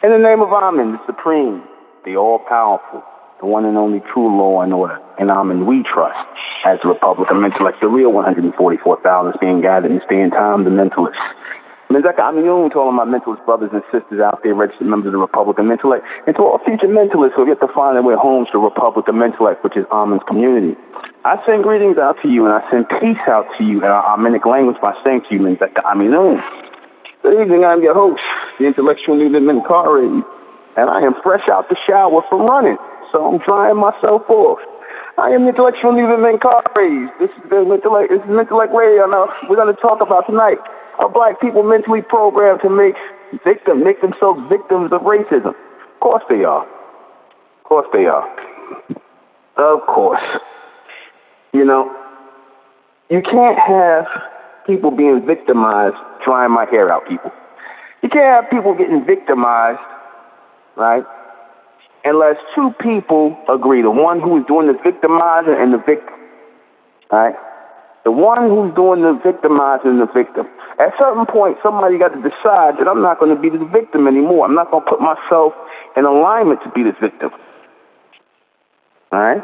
In the name of Amen, the Supreme, the All-Powerful, the one and only true law and order, in Amen we trust, as the Republic of Intellect, the real 144,000 being gathered in staying time, the mentalists. Menzaka Aminun, to all of my mentalist brothers and sisters out there, registered members of the Republic of Intellect, and to all future mentalists who have yet to find their way home to the Republic of Intellect, which is Amen's community. I send greetings out to you, and I send peace out to you in our Amenic language by saying to you, Menzaka Aminun. Good evening, I'm your host, the intellectual NUBEN MENKARAYZZ, and I am fresh out the shower from running, so I'm drying myself off. I am the intellectual NUBEN MENKARAYZZ. This is Mentellect Radio. Now, we're going to talk about tonight how black people mentally programmed to make themselves victims of racism. Of course they are. Of course they are. Of course. You know, you can't have people being victimized drying my hair out, people. You can't have people getting victimized, right, unless two people agree, the one who is doing the victimizing and the victim, right? The one who's doing the victimizing and the victim. At a certain point, somebody got to decide that I'm not going to be the victim anymore. I'm not going to put myself in alignment to be this victim. All right?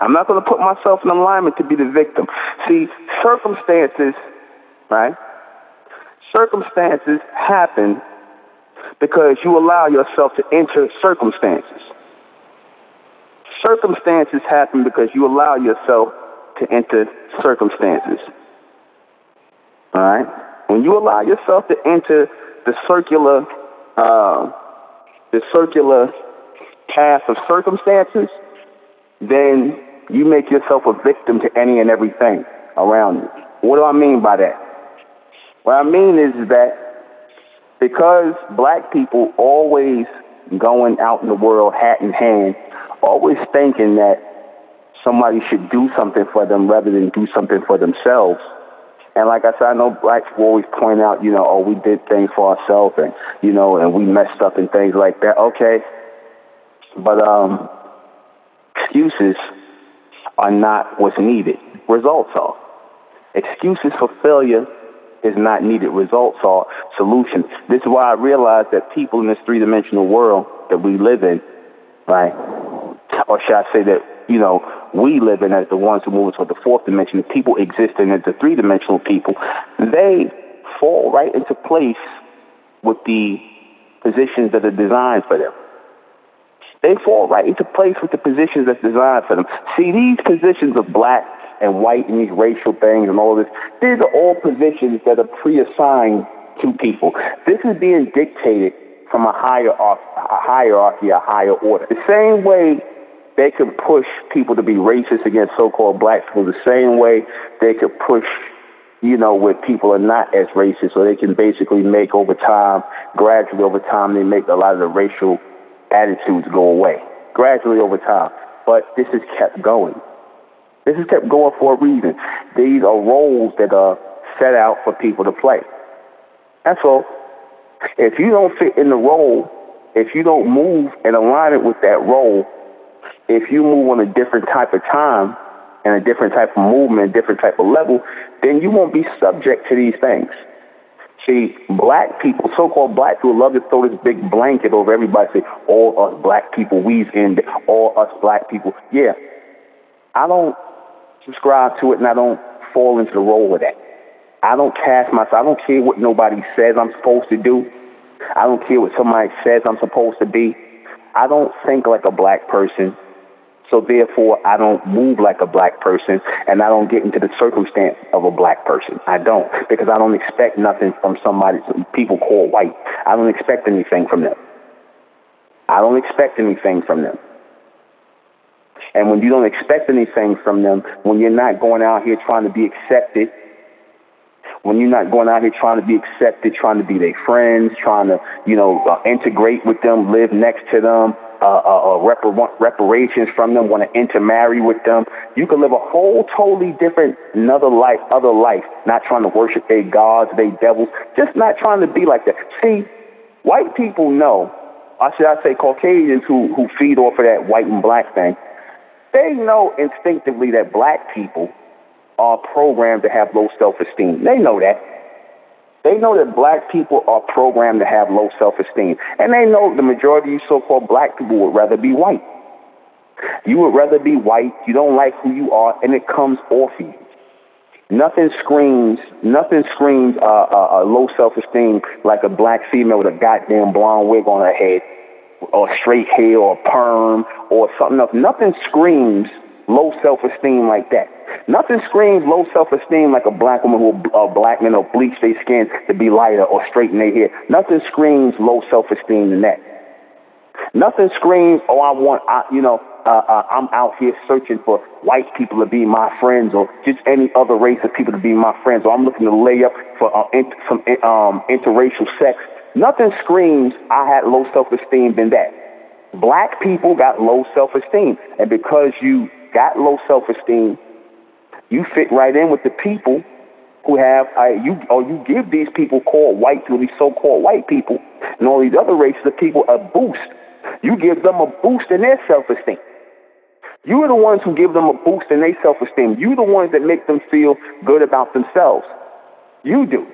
I'm not going to put myself in alignment to be the victim. See, circumstances, right? Circumstances happen because you allow yourself to enter circumstances. Circumstances happen because you allow yourself to enter circumstances. All right? When you allow yourself to enter the circular path of circumstances, then you make yourself a victim to any and everything around you. What do I mean by that? What I mean is that because black people always going out in the world hat in hand, always thinking that somebody should do something for them rather than do something for themselves. And like I said, I know blacks will always point out, you know, oh, we did things for ourselves and, you know, and we messed up and things like that. Okay. But excuses are not what's needed. Results are. Excuses for failure is not needed. Results are solutions. This is why I realize that people in this three-dimensional world that we live in, right, or should I say that, you know, we live in as the ones who move into the fourth dimension, the people existing as the three-dimensional people, they fall right into place with the positions that are designed for them. They fall right into place with the positions that's designed for them. See, these positions of black and white and these racial things and all this, these are all positions that are pre-assigned to people. This is being dictated from a hierarchy, a higher order. The same way they could push people to be racist against so-called black people, the same way they could push, you know, where people are not as racist, so they can basically make over time, gradually over time, they make a lot of the racial attitudes go away. Gradually over time. But this is kept going. This is kept going for a reason. These are roles that are set out for people to play. That's all. If you don't fit in the role, if you don't move in alignment with that role, if you move on a different type of time and a different type of movement, a different type of level, then you won't be subject to these things. See, black people, so-called black people, love to throw this big blanket over everybody, say, all us black people, we've ended, all us black people. Yeah, I don't subscribe to it, and I don't fall into the role of that. I don't cast myself. I don't care what nobody says I'm supposed to do. I don't care what somebody says I'm supposed to be. I don't think like a black person, so therefore I don't move like a black person, and I don't get into the circumstance of a black person. I don't, because I don't expect nothing from somebody people call white. I don't expect anything from them. I don't expect anything from them. And when you don't expect anything from them, when you're not going out here trying to be accepted, when you're not going out here trying to be accepted, trying to be their friends, trying to, you know, integrate with them, live next to them, reparations from them, want to intermarry with them, you can live a whole totally different, other life, not trying to worship their gods, their devils, just not trying to be like that. See, white people know, or should I say Caucasians who feed off of that white and black thing, they know instinctively that black people are programmed to have low self-esteem. They know that. They know that black people are programmed to have low self-esteem. And they know the majority of you so-called black people would rather be white. You would rather be white. You don't like who you are, and it comes off you. Nothing screams low self-esteem like a black female with a goddamn blonde wig on her head, or straight hair, or perm, or something else. Nothing screams low self-esteem like that. Nothing screams low self-esteem like a black woman or black men who bleach their skin to be lighter or straighten their hair. Nothing screams low self-esteem than that. Nothing screams, oh, I'm out here searching for white people to be my friends, or just any other race of people to be my friends, or I'm looking to lay up for some interracial sex. Nothing screams I had low self-esteem than that. Black people got low self-esteem, and because you got low self-esteem, you fit right in with the people who have you give these people called white people, these so-called white people, and all these other races of people a boost. You give them a boost in their self-esteem. You are the ones who give them a boost in their self-esteem. You the ones that make them feel good about themselves. You do.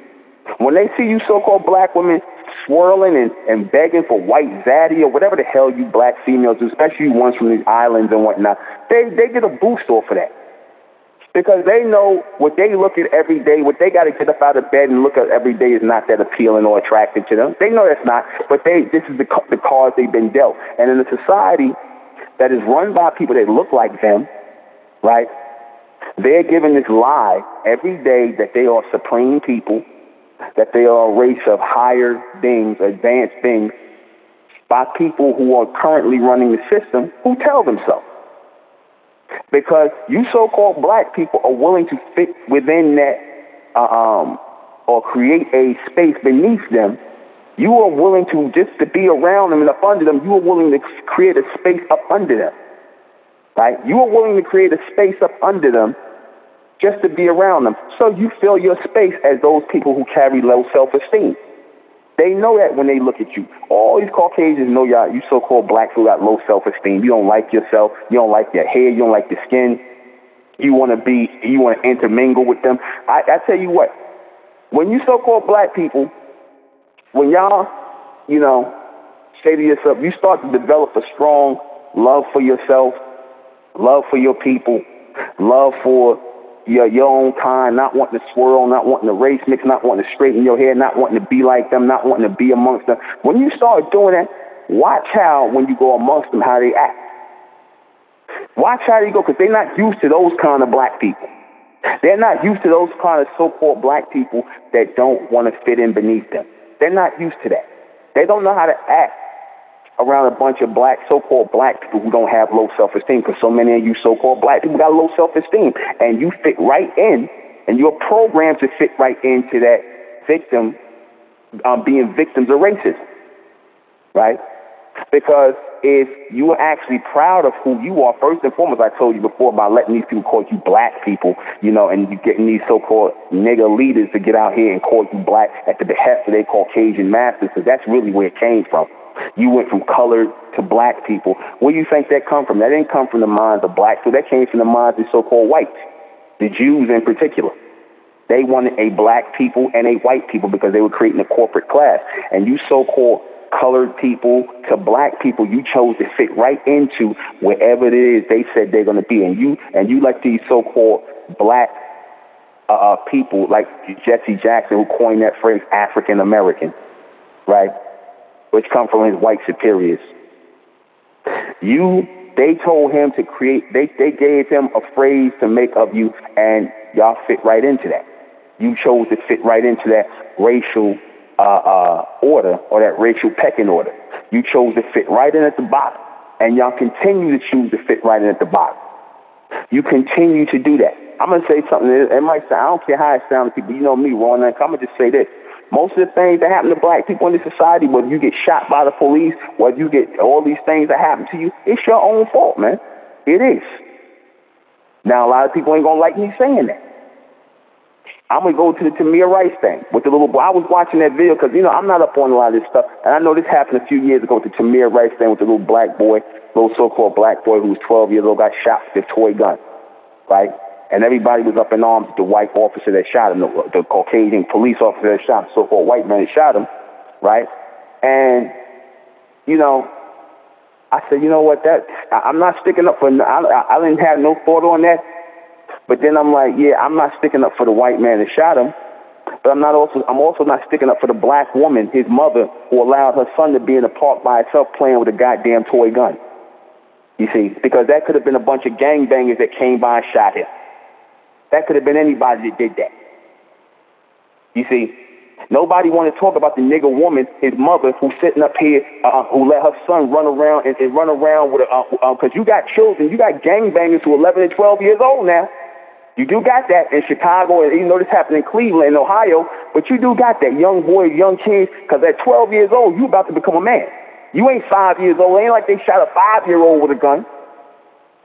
When they see you so-called black women swirling and begging for white zaddy or whatever the hell you black females do, especially you ones from these islands and whatnot, they get a boost off of that. Because they know what they look at every day, what they got to get up out of bed and look at every day is not that appealing or attractive to them. They know that's not, but this is the cards they've been dealt. And in a society that is run by people that look like them, right, they're given this lie every day that they are supreme people, that they are a race of higher things, advanced things, by people who are currently running the system who tell them so. Because you so-called black people are willing to fit within that or create a space beneath them. You are willing to, just to be around them and up under them, you are willing to create a space up under them. Right? You are willing to create a space up under them just to be around them. So you fill your space as those people who carry low self-esteem. They know that when they look at you. All these Caucasians know y'all, you so-called blacks who got low self-esteem. You don't like yourself. You don't like your hair. You don't like your skin. You want to intermingle with them. I tell you what, when you so-called black people, when y'all, say to yourself, you start to develop a strong love for yourself, love for your people, love for your own kind, not wanting to swirl, not wanting to race mix, not wanting to straighten your hair, not wanting to be like them, not wanting to be amongst them. When you start doing that, watch how, when you go amongst them, how they act. Watch how they go, because they're not used to those kind of black people. They're not used to those kind of so-called black people that don't want to fit in beneath them. They're not used to that. They don't know how to act around a bunch of so-called black people who don't have low self-esteem, because so many of you so-called black people got low self-esteem, and you fit right in, and you're programmed to fit right into that victim, being victims of racism, right? Because if you are actually proud of who you are, first and foremost, I told you before about letting these people call you black people, and you getting these so-called nigger leaders to get out here and call you black at the behest of their Caucasian masters, because that's really where it came from. You went from colored to black people. Where do you think that come from? That didn't come from the minds of blacks. So that came from the minds of so-called whites, the Jews in particular. They wanted a black people and a white people because they were creating a corporate class. And you so-called colored people to black people, you chose to fit right into wherever it is they said they're going to be. And you like these so-called black people like Jesse Jackson, who coined that phrase African American, right? Which come from his white superiors. They told him to create, they gave him a phrase to make of you, and y'all fit right into that. You chose to fit right into that racial order, or that racial pecking order. You chose to fit right in at the bottom, and y'all continue to choose to fit right in at the bottom. You continue to do that. I'm going to say something, it might sound, I don't care how it sounds to people, you know me, Ron, I'm going to just say this. Most of the things that happen to black people in this society, whether you get shot by the police, whether you get all these things that happen to you, it's your own fault, man. It is. Now, a lot of people ain't going to like me saying that. I'm going to go to the Tamir Rice thing with the little boy. I was watching that video because, I'm not up on a lot of this stuff. And I know this happened a few years ago with the Tamir Rice thing with the little black boy, little so-called black boy who was 12 years old, got shot with a toy gun, right? And everybody was up in arms with the white officer that shot him, the Caucasian police officer that shot him, so-called white man that shot him, right? And, you know, I said, you know what, I'm not sticking up for, I didn't have no thought on that. But then I'm like, yeah, I'm not sticking up for the white man that shot him. But I'm also not sticking up for the black woman, his mother, who allowed her son to be in the park by himself playing with a goddamn toy gun. You see, because that could have been a bunch of gangbangers that came by and shot him. That could have been anybody that did that. You see, nobody want to talk about the nigger woman, his mother, who's sitting up here, who let her son run around and run around with because you got children, you got gangbangers who are 11 and 12 years old now. You do got that in Chicago, and you know this happened in Cleveland, Ohio, but you do got that young boys, young kids, because at 12 years old, you about to become a man. You ain't 5 years old. It ain't like they shot a 5-year-old with a gun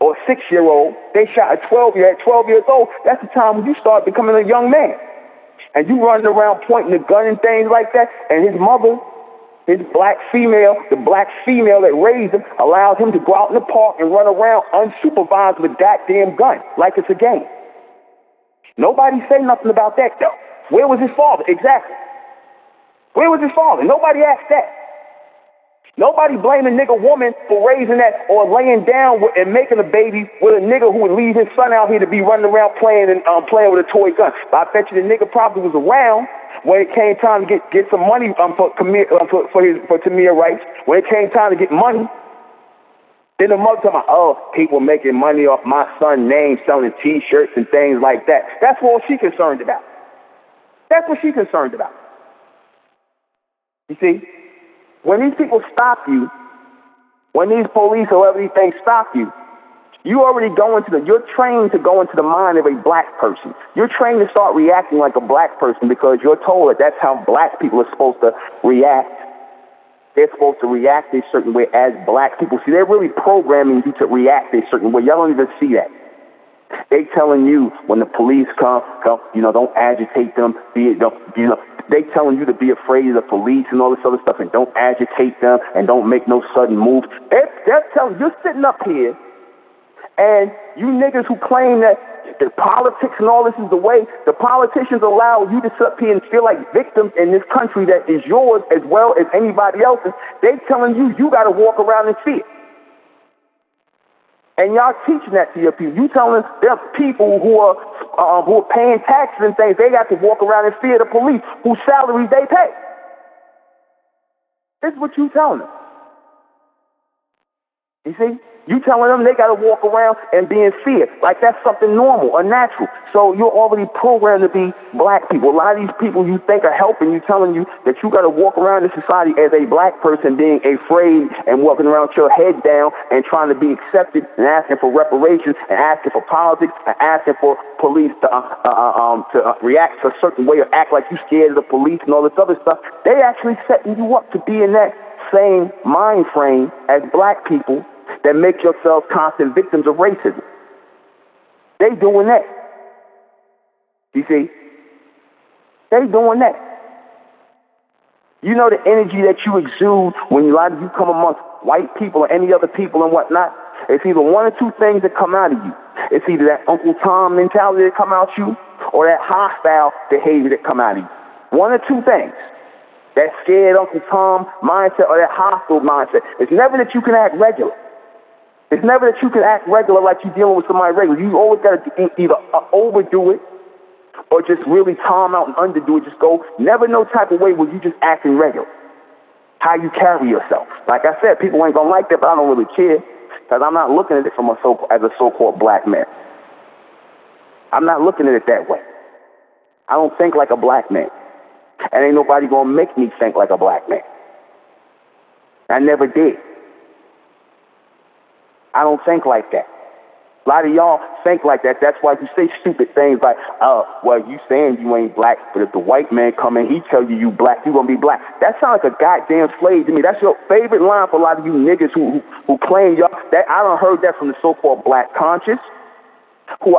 or a 6-year-old. They shot a 12-year. At 12 years old, that's the time when you start becoming a young man. And you running around pointing the gun and things like that, and his mother, his black female, the black female that raised him, allowed him to go out in the park and run around unsupervised with a goddamn gun like it's a game. Nobody say nothing about that, though. Where was his father? Exactly. Where was his father? Nobody asked that. Nobody blame a nigga woman for raising that or laying down and making a baby with a nigga who would leave his son out here to be running around playing with a toy gun. But I bet you the nigga probably was around when it came time to get some money for Tamir rights. When it came time to get money, then the mother talking about, oh, people making money off my son's name, selling T-shirts and things like that. That's what she's concerned about. That's what she's concerned about. You see? When these people stop you, when these police or whoever these things stop you, you already you're trained to go into the mind of a black person. You're trained to start reacting like a black person because you're told that that's how black people are supposed to react. They're supposed to react a certain way as black people. See, they're really programming you to react a certain way. Y'all don't even see that. They telling you when the police come, don't agitate them. They telling you to be afraid of the police and all this other stuff and don't agitate them and don't make no sudden moves. They're telling you're sitting up here and you niggas who claim that the politics and all this is the way, the politicians allow you to sit up here and feel like victims in this country that is yours as well as anybody else's. They telling you got to walk around in fear. And y'all teaching that to your people. You telling there are people who are paying taxes and things. They got to walk around in fear of the police whose salaries they pay. This is what you telling them. You see? You telling them they got to walk around and be in fear. Like that's something normal or natural. So you're already programmed to be black people. A lot of these people you think are helping you, telling you that you got to walk around in society as a black person, being afraid and walking around with your head down and trying to be accepted and asking for reparations and asking for politics and asking for police to react a certain way or act like you scared of the police and all this other stuff. They actually setting you up to be in that same mind frame as black people that make yourselves constant victims of racism. They doing that. You see? They doing that. You know the energy that you exude when a lot of you come amongst white people or any other people and whatnot? It's either one or two things that come out of you. It's either that Uncle Tom mentality that come out of you or that hostile behavior that come out of you. One or two things. That scared Uncle Tom mindset or that hostile mindset. It's never that you can act regular. It's never that you can act regular like you're dealing with somebody regular. You always got to either overdo it or just really calm out and underdo it. Just go, never no type of way where you just acting regular. How you carry yourself. Like I said, people ain't going to like that, but I don't really care because I'm not looking at it from as a so-called black man. I'm not looking at it that way. I don't think like a black man. And ain't nobody going to make me think like a black man. I never did. I don't think like that. A lot of y'all think like that. That's why you say stupid things like, well, you saying you ain't black, but if the white man come in, he tell you black, you going to be black. That sounds like a goddamn slave to me. That's your favorite line for a lot of you niggas who claim y'all. That I done heard that from the so-called black conscious, who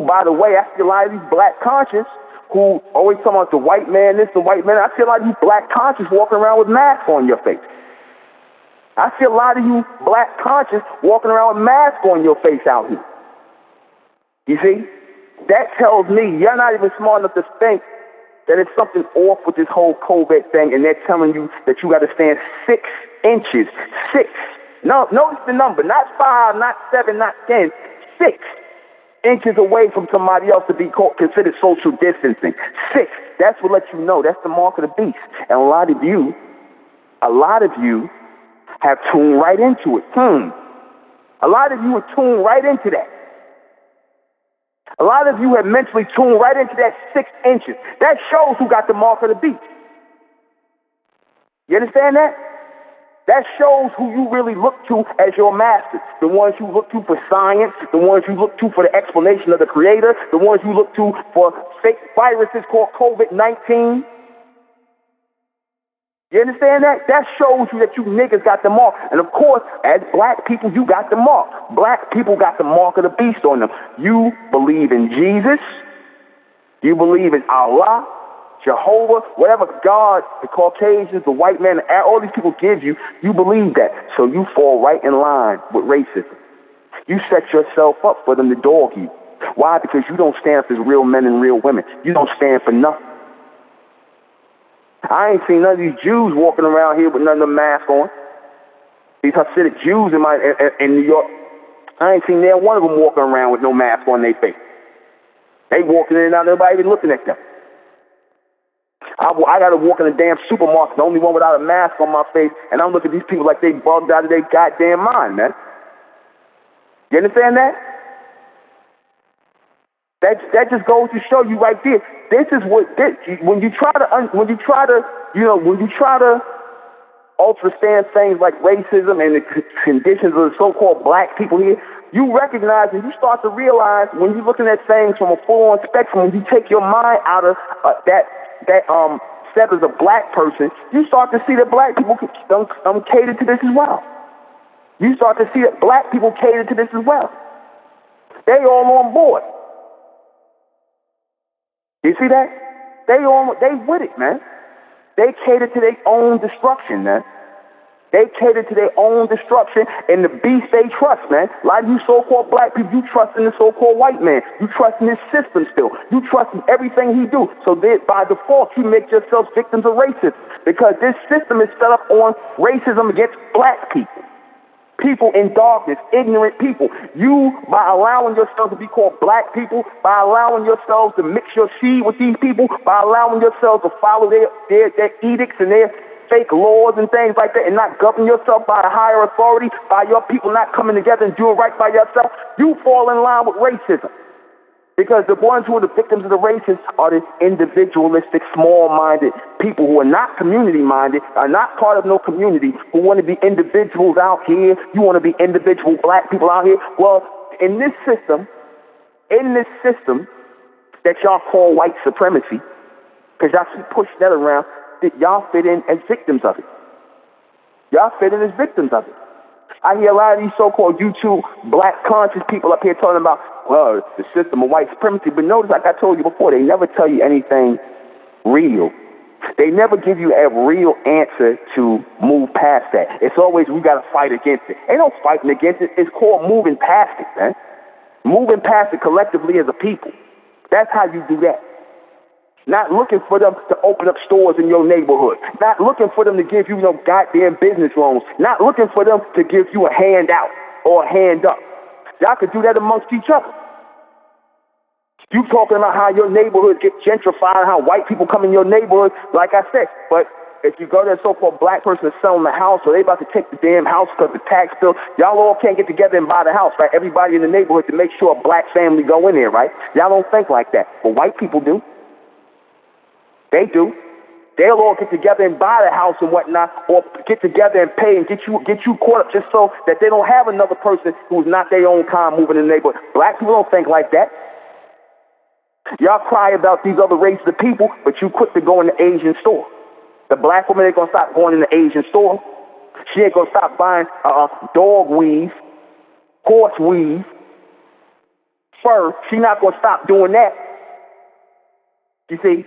by the way, I see a lot of these black conscious who always talking about the white man, this, the white man. I see a lot of you black conscious walking around with masks on your face. I see a lot of you black conscious walking around with masks on your face out here. You see? that tells me you're not even smart enough to think that it's something off with this whole COVID thing, and they're telling you that you got to stand 6 inches. 6. No, notice the number. Not 5, not 7, not 10. 6 inches away from somebody else to be considered social distancing. 6. That's what lets you know. That's the mark of the beast. And a lot of you have tuned right into it. A lot of you are tuned right into that. A lot of you have mentally tuned right into that 6 inches. That shows who got the mark of the beast. You understand that? That shows who you really look to as your masters. The ones you look to for science, the ones you look to for the explanation of the creator, the ones you look to for fake viruses called COVID-19. You understand that? That shows you that you niggas got the mark. And of course, as black people, you got the mark. Black people got the mark of the beast on them. You believe in Jesus. You believe in Allah, Jehovah, whatever God, the Caucasians, the white man, all these people give you, you believe that. So you fall right in line with racism. You set yourself up for them to dog you. Why? Because you don't stand for real men and real women. You don't stand for nothing. I ain't seen none of these Jews walking around here with none of them masks on. These Hasidic Jews in New York, I ain't seen there one of them walking around with no mask on their face. They walking in and out, nobody even looking at them. I got to walk in a damn supermarket, the only one without a mask on my face, and I'm looking at these people like they bugged out of their goddamn mind, man. You understand that? That just goes to show you right there. This is when you try to understand things like racism and the conditions of the so-called black people here, you recognize and you start to realize when you're looking at things from a full-on spectrum, when you take your mind out of that set as a black person, you start to see that black people cater to this as well. You start to see that black people cater to this as well. They all on board. You see that? They with it, man. They cater to their own destruction, man. They cater to their own destruction and the beast they trust, man. A lot of you so-called black people, you trust in the so-called white man. You trust in his system still. You trust in everything he do. So by default, you make yourselves victims of racism because this system is set up on racism against black people. People in darkness, ignorant people. You, by allowing yourselves to be called black people, by allowing yourselves to mix your seed with these people, by allowing yourselves to follow their edicts and their fake laws and things like that and not govern yourself by a higher authority, by your people not coming together and doing right by yourself, you fall in line with racism. Because the ones who are the victims of the racists are the individualistic, small-minded people who are not community-minded, are not part of no community, who want to be individuals out here. You want to be individual black people out here. Well, in this system that y'all call white supremacy, because y'all keep pushing that around, that y'all fit in as victims of it. Y'all fit in as victims of it. I hear a lot of these so-called YouTube black conscious people up here talking about, well, the system of white supremacy. But notice, like I told you before, they never tell you anything real. They never give you a real answer to move past that. It's always, we got to fight against it. Ain't no fighting against it. It's called moving past it, man. Moving past it collectively as a people. That's how you do that. Not looking for them to open up stores in your neighborhood. Not looking for them to give you no goddamn business loans. Not looking for them to give you a handout or a hand up. Y'all could do that amongst each other. You talking about how your neighborhood gets gentrified, how white people come in your neighborhood, like I said. But if you go to a so-called black person that's selling the house, or they about to take the damn house because the tax bill, y'all all can't get together and buy the house, right? Everybody in the neighborhood to make sure a black family go in there, right? Y'all don't think like that. But white people do. They do. They'll all get together and buy the house and whatnot, or get together and pay and get you caught up just so that they don't have another person who's not their own kind moving in the neighborhood. Black people don't think like that. Y'all cry about these other races of people, but you quick to go in the Asian store. The black woman ain't gonna stop going in the Asian store. She ain't gonna stop buying dog weave, horse weave, fur. She not gonna stop doing that. You see?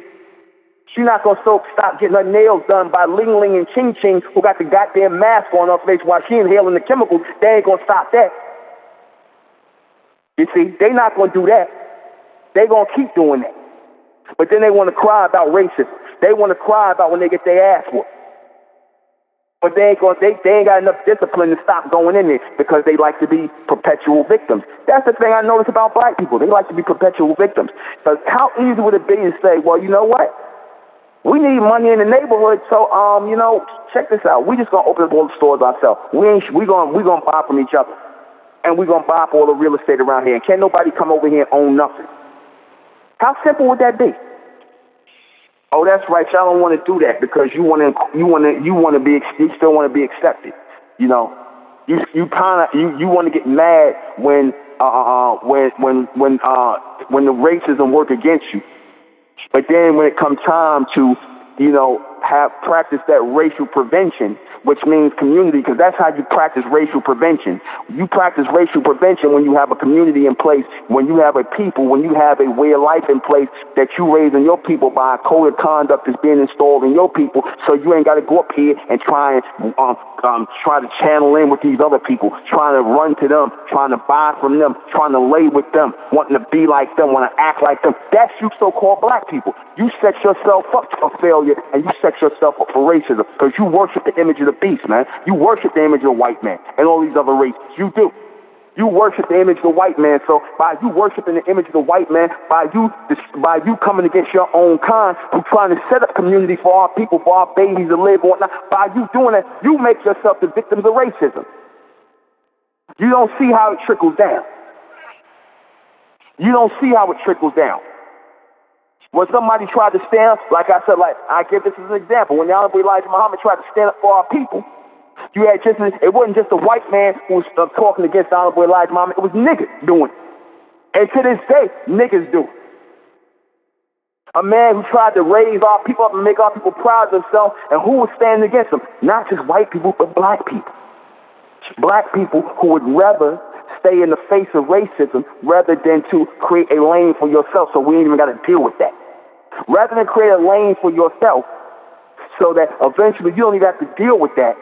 She's not going to stop getting her nails done by Ling Ling and Ching Ching, who got the goddamn mask on her face while she inhaling the chemicals. They ain't going to stop that. You see, they not going to do that. They gonna keep doing that. But then they want to cry about racism. They want to cry about when they get their ass whooped. But they ain't got enough discipline to stop going in there because they like to be perpetual victims. That's the thing I notice about black people. They like to be perpetual victims. Because how easy would it be to say, well, you know what? We need money in the neighborhood, so check this out. We just gonna open up all the stores ourselves. We gonna buy from each other, and we gonna buy up all the real estate around here. And can't nobody come over here and own nothing. How simple would that be? Oh, that's right. Y'all don't want to do that because you still want to be accepted. You want to get mad when the racism work against you. But then when it comes time to, practice that racial prevention, which means community, because that's how you practice racial prevention. You practice racial prevention when you have a community in place, when you have a people, when you have a way of life in place that you raise in your people by a code of conduct that's being installed in your people, so you ain't got to go up here and try to channel in with these other people, trying to run to them, trying to buy from them, trying to lay with them, wanting to be like them, want to act like them. That's you so-called black people. You set yourself up for failure, and you set yourself up for racism because you worship the image of the beast, man. You worship the image of the white man and all these other races. You do. You worship the image of the white man. So by you worshiping the image of the white man, by you coming against your own kind, who's trying to set up community for our people, for our babies to live and whatnot, by you doing that, you make yourself the victims of racism. You don't see how it trickles down. You don't see how it trickles down. When somebody tried to stand up, like I said, I give this as an example. When the Honorable Elijah Muhammad tried to stand up for our people, it wasn't just a white man who was talking against the Honorable Elijah Muhammad. It was niggas doing it. And to this day, niggas do it. A man who tried to raise our people up and make our people proud of themselves, and who was standing against them? Not just white people, but black people. Black people who would rather stay in the face of racism rather than to create a lane for yourself so we ain't even got to deal with that. Rather than create a lane for yourself so that eventually you don't even have to deal with that,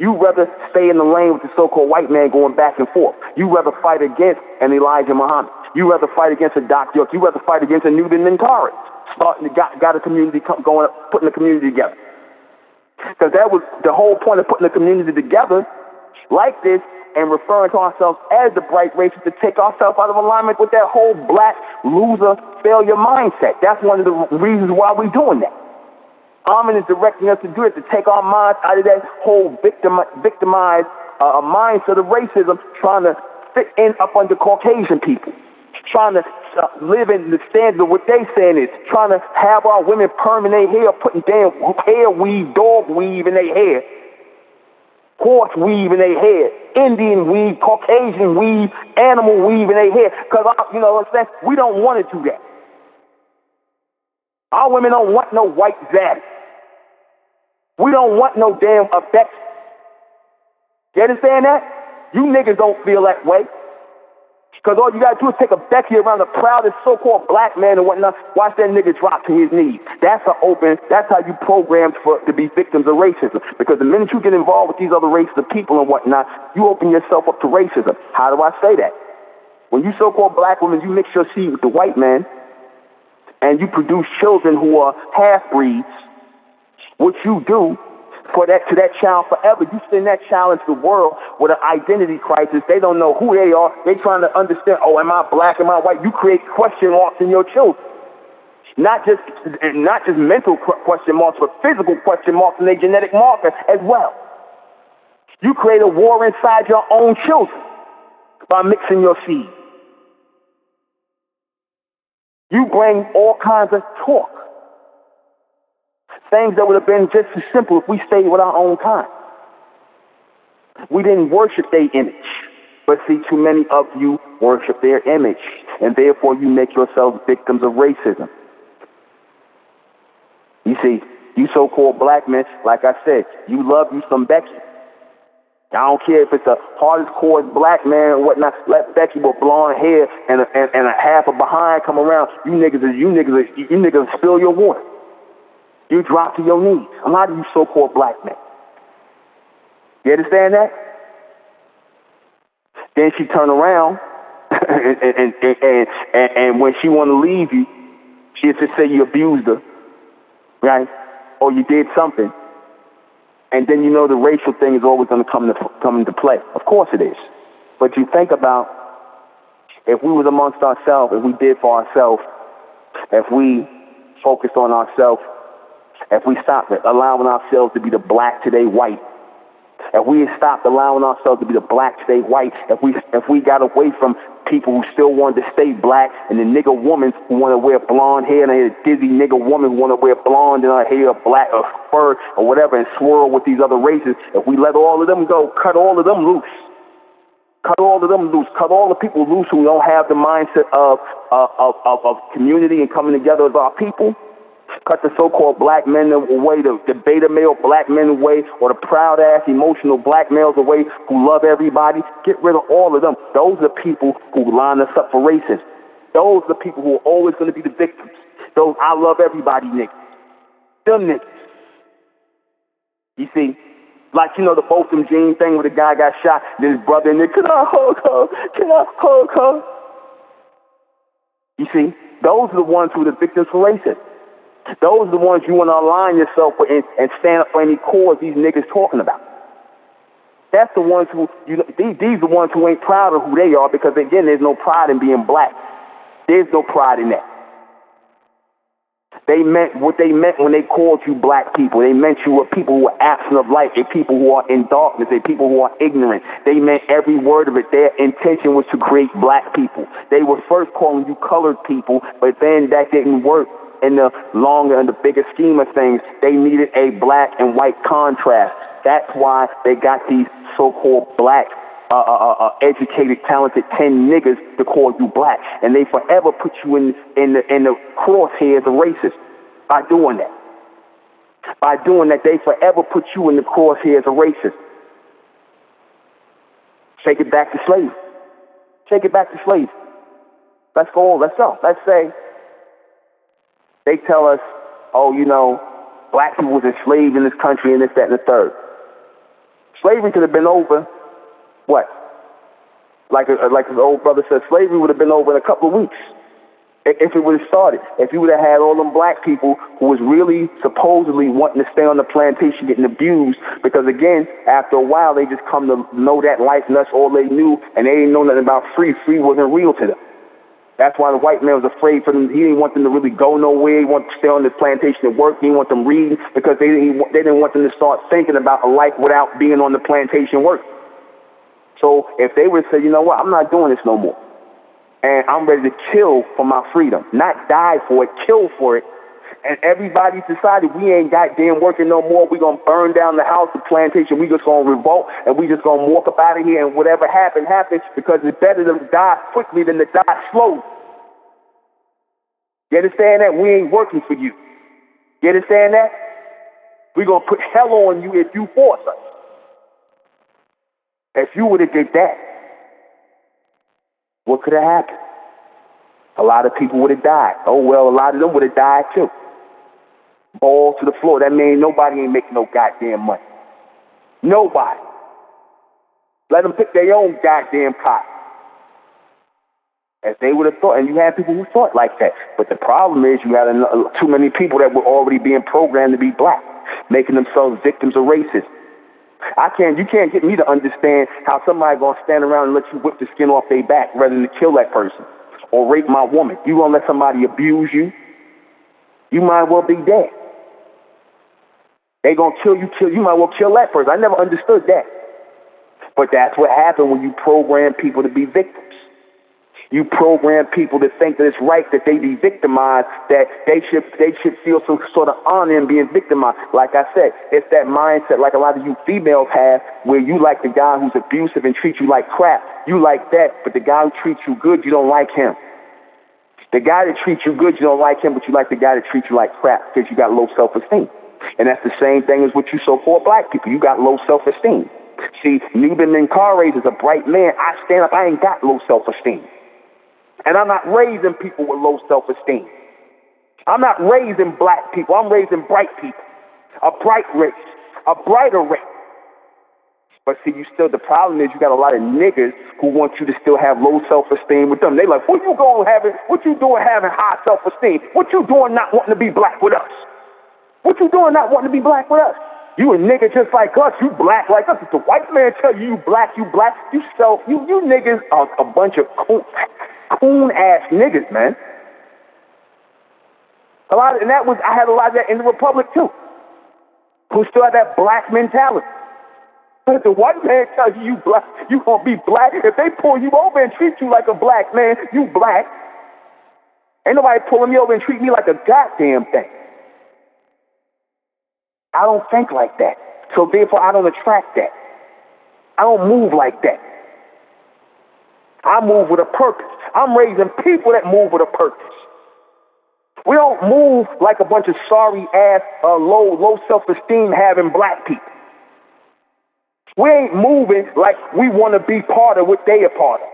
you rather stay in the lane with the so-called white man going back and forth. You rather fight against an Elijah Muhammad. You rather fight against a Doc York. You rather fight against a NUBEN MENKARAYZZ. Got a community going up, putting the community together. Because that was the whole point of putting the community together like this, and referring to ourselves as the bright races, to take ourselves out of alignment with that whole black loser failure mindset. That's one of the reasons why we're doing that. Amen is directing us to do it, to take our minds out of that whole victimized mindset of racism, trying to fit in up under Caucasian people, trying to live in the standard of what they saying is, trying to have our women perm in their hair, putting damn hair weave, dog weave in their hair, horse weave in their hair, Indian weave, Caucasian weave, animal weave in their hair. Because, you know what I'm saying? We don't want to do that. Our women don't want no white zaddy. We don't want no damn affection. You understand that? You niggas don't feel that way. Because all you got to do is take a Becky around the proudest so-called black man and whatnot, watch that nigga drop to his knees. That's how you programmed to be victims of racism. Because the minute you get involved with these other races of people and whatnot, you open yourself up to racism. How do I say that? When you so-called black women, you mix your seed with the white man, and you produce children who are half-breeds, what you do to that child forever, you send that child into the world with an identity crisis. They don't know who they are. They trying to understand, oh, am I black, am I white? You create question marks in your children. Not just mental question marks, but physical question marks in their genetic marker as well. You create a war inside your own children by mixing your seed. You bring all kinds of talk. Things that would have been just as simple if we stayed with our own kind. We didn't worship their image. But see, too many of you worship their image. And therefore you make yourselves victims of racism. You see, you so-called black men, like I said, you love you some Becky. I don't care if it's the hardest core black man or whatnot. Let Becky with blonde hair and a half a behind come around. You niggas spill your water. You drop to your knees. A lot of you so-called black men. You understand that? Then she turn around and when she want to leave you, she'll just say you abused her, right? Or you did something. And then you know the racial thing is always going to come into play. Of course it is. But you think about if we was amongst ourselves, if we did for ourselves, if we focused on ourselves, if we stopped allowing ourselves to be the black today white, if we stopped allowing ourselves to be the black today white, if we got away from people who still wanted to stay black and the nigger women who want to wear blonde hair and the dizzy nigger woman who want to wear blonde in her hair, black or fur or whatever, and swirl with these other races, if we let all of them go, cut all of them loose. Cut all of them loose. Cut all the people loose who don't have the mindset of community and coming together as our people. Cut the so-called black men away, the beta male black men away, or the proud-ass emotional black males away who love everybody. Get rid of all of them. Those are the people who line us up for racism. Those are the people who are always going to be the victims. Those I love everybody niggas. Them niggas. You see? Like, you know, the Botham Jean thing where the guy got shot, then his brother in there, can I hug her? Can I hug her? You see? Those are the ones who are the victims for racism. Those are the ones you want to align yourself with and stand up for any cause these niggas talking about. That's the ones who, these are the ones who ain't proud of who they are because, again, there's no pride in being black. There's no pride in that. They meant what they meant when they called you black people. They meant you were people who are absent of light. They're people who are in darkness. They're people who are ignorant. They meant every word of it. Their intention was to create black people. They were first calling you colored people, but then that didn't work. In the longer and the bigger scheme of things, they needed a black and white contrast. That's why they got these so-called black, educated, talented 10 niggas to call you black, and they forever put you in the crosshairs of racist by doing that. By doing that, they forever put you in the crosshairs of racist. Take it back to slavery. Take it back to slavery. Let's go. Let's go. Let's say they tell us, oh, you know, black people was enslaved in this country and this, that, and the third. Slavery could have been over, what? Like his old brother said, slavery would have been over in a couple of weeks if it would have started. If you would have had all them black people who was really supposedly wanting to stay on the plantation getting abused, because again, after a while, they just come to know that life and that's all they knew, and they didn't know nothing about free. Free wasn't real to them. That's why the white man was afraid for them. He didn't want them to really go nowhere. He wanted to stay on the plantation and work. He didn't want them reading because they didn't want them to start thinking about a life without being on the plantation work. So if they would say, you know what, I'm not doing this no more, and I'm ready to kill for my freedom, not die for it, kill for it, and everybody decided we ain't goddamn working no more, we're going to burn down the house, the plantation, we just going to revolt, and we just going to walk up out of here, and whatever happened, because it's better to die quickly than to die slowly. You understand that? We ain't working for you. You understand that? We're going to put hell on you if you force us. If you would have did that, what could have happened? A lot of people would have died. Oh, well, a lot of them would have died too. Ball to the floor. That means nobody ain't making no goddamn money. Nobody. Let them pick their own goddamn pot. As they would have thought, and you had people who thought like that. But the problem is you had too many people that were already being programmed to be black, making themselves victims of racism. You can't get me to understand how somebody gonna stand around and let you whip the skin off their back rather than to kill that person or rape my woman. You gonna let somebody abuse you? You might well be dead. They gonna kill you. You might well kill that person. I never understood that. But that's what happened when you program people to be victims. You program people to think that it's right that they be victimized, that they should feel some sort of honor in being victimized. Like I said, it's that mindset like a lot of you females have where you like the guy who's abusive and treats you like crap. You like that, but the guy who treats you good, you don't like him. The guy that treats you good, you don't like him, but you like the guy that treats you like crap because you got low self-esteem. And that's the same thing as what you so-called black people. You got low self-esteem. See, NUBEN MENKARAYZZ is a bright man. I stand up, I ain't got low self-esteem. And I'm not raising people with low self-esteem. I'm not raising black people. I'm raising bright people. A bright race. A brighter race. But see, the problem is you got a lot of niggas who want you to still have low self-esteem with them. They like, what you doing having high self-esteem? What you doing not wanting to be black with us? What you doing not wanting to be black with us? You a nigga just like us, you black like us. If the white man tell you black, you niggas are a bunch of coon-ass niggas, man. I had a lot of that in the Republic too, who still had that black mentality. But if the white man tells you black, you gonna be black. If they pull you over and treat you like a black man, you black. Ain't nobody pulling me over and treat me like a goddamn thing. I don't think like that. So therefore I don't attract that. I don't move like that. I move with a purpose. I'm raising people that move with a purpose. We don't move like a bunch of sorry ass, low self-esteem having black people. We ain't moving like we want to be part of what they are part of.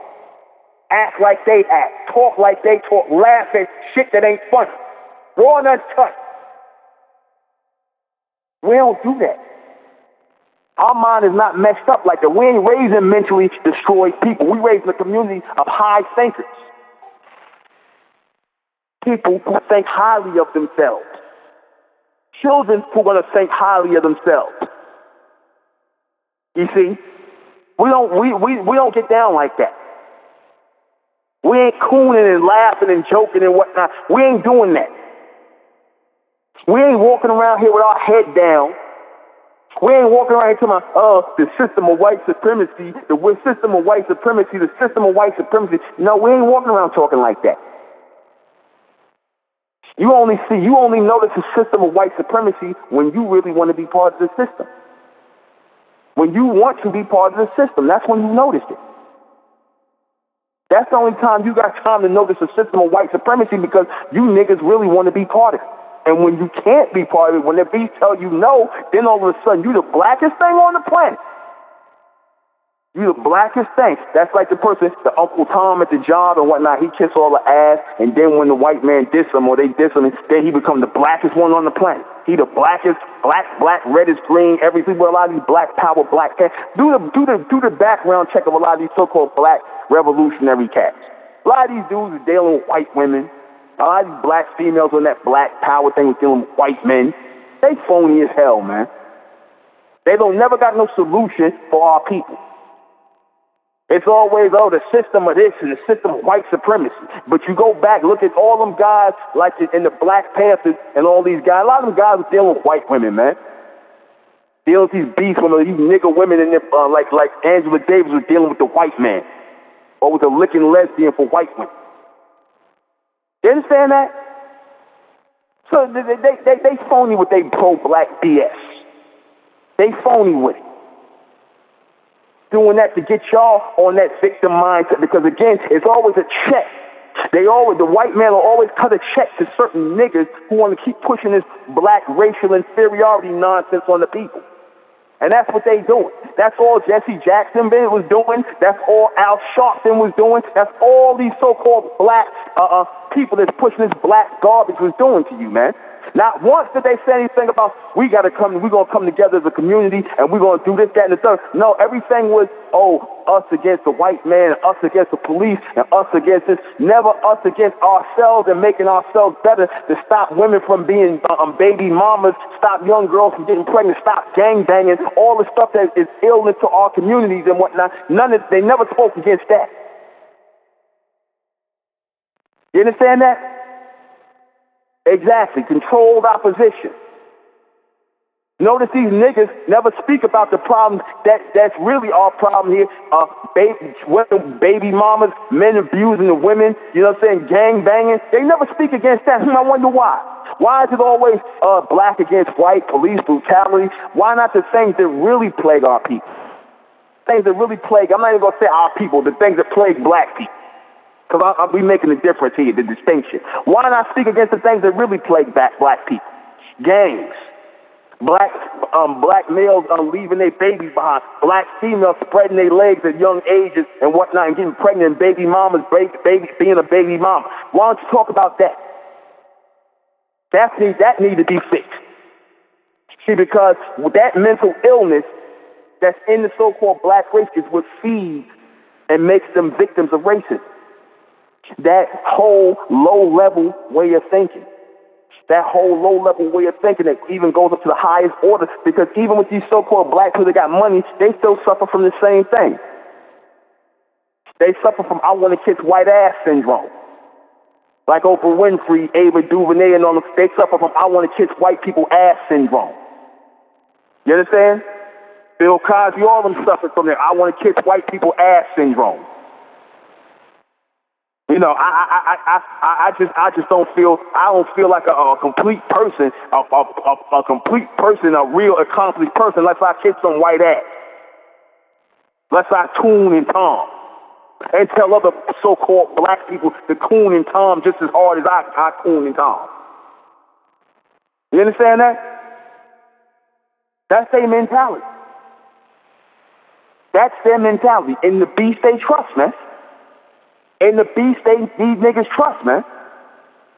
Act like they act. Talk like they talk. Laugh at shit that ain't funny. Raw and uncut. We don't do that. Our mind is not messed up like that. We ain't raising mentally destroyed people. We raising a community of high thinkers. People who think highly of themselves. Children who want to think highly of themselves. You see, we don't get down like that. We ain't cooning and laughing and joking and whatnot. We ain't doing that. We ain't walking around here with our head down. We ain't walking around here talking about, the system of white supremacy, the system of white supremacy, the system of white supremacy. No, we ain't walking around talking like that. You only notice the system of white supremacy when you really want to be part of the system. When you want to be part of the system, that's when you notice it. That's the only time you got time to notice the system of white supremacy, because you niggas really want to be part of it. And when you can't be part of it, when the beast tell you no, then all of a sudden you the blackest thing on the planet. You the blackest thing. That's like the person, the Uncle Tom at the job and whatnot. He kiss all the ass, and then when the white man diss him or they diss him, then he become the blackest one on the planet. He the blackest, black, reddish, green, everything. But a lot of these black power, black cats. Do the background check of a lot of these so-called black revolutionary cats. A lot of these dudes are dealing with white women. A lot of these black females on that black power thing was dealing with white men. They phony as hell, man. They don't never got no solution for our people. It's always, the system of this and the system of white supremacy. But you go back, look at all them guys like in the Black Panthers and all these guys. A lot of them guys were dealing with white women, man. Dealing with these beast women, these nigger women in there, like Angela Davis was dealing with the white man. Or with a licking lesbian for white women. You understand that? So they phony with they pro-black BS. They phony with it. Doing that to get y'all on that victim mindset, because again, it's always a check. The white man will always cut a check to certain niggas who want to keep pushing this black racial inferiority nonsense on the people. And that's what they doing. That's all Jesse Jackson was doing. That's all Al Sharpton was doing. That's all these so-called black people that's pushing this black garbage was doing to you, man. Not once did they say anything about we're gonna come together as a community and we're gonna do this, that, and the third. No, everything was, us against the white man, us against the police, and us against this. Never us against ourselves and making ourselves better to stop women from being baby mamas, stop young girls from getting pregnant, stop gang banging, all the stuff that is illness to our communities and whatnot. They never spoke against that. You understand that? Exactly. Controlled opposition. Notice these niggas never speak about the problems that's really our problem here. Baby mamas, men abusing the women, you know what I'm saying, gang banging. They never speak against that. I wonder why. Why is it always black against white, police brutality? Why not the things that really plague our people? Things that really plague, I'm not even going to say our people, the things that plague black people. Because I'll be making a difference here, the distinction. Why not speak against the things that really plague black people? Gangs. Black males leaving their babies behind. Black females spreading their legs at young ages and whatnot and getting pregnant, and baby mamas, being a baby mama. Why don't you talk about that? That need to be fixed. See, because that mental illness that's in the so-called black race is what feeds and makes them victims of racism. That whole low-level way of thinking. That whole low-level way of thinking that even goes up to the highest order, because even with these so-called black people that got money, they still suffer from the same thing. They suffer from I want to kiss white ass syndrome. Like Oprah Winfrey, Ava DuVernay, and all them, they suffer from I want to kiss white people ass syndrome. You understand? Bill Cosby, all of them suffer from that I want to kiss white people ass syndrome. You know, I just don't feel like a complete person, a complete person, a real accomplished person, unless I kiss some white ass, unless I coon and Tom, and tell other so-called black people to coon and Tom just as hard as I coon and Tom. You understand that? That's their mentality. That's their mentality. In the beast they trust, man. In the beast these niggas trust, man.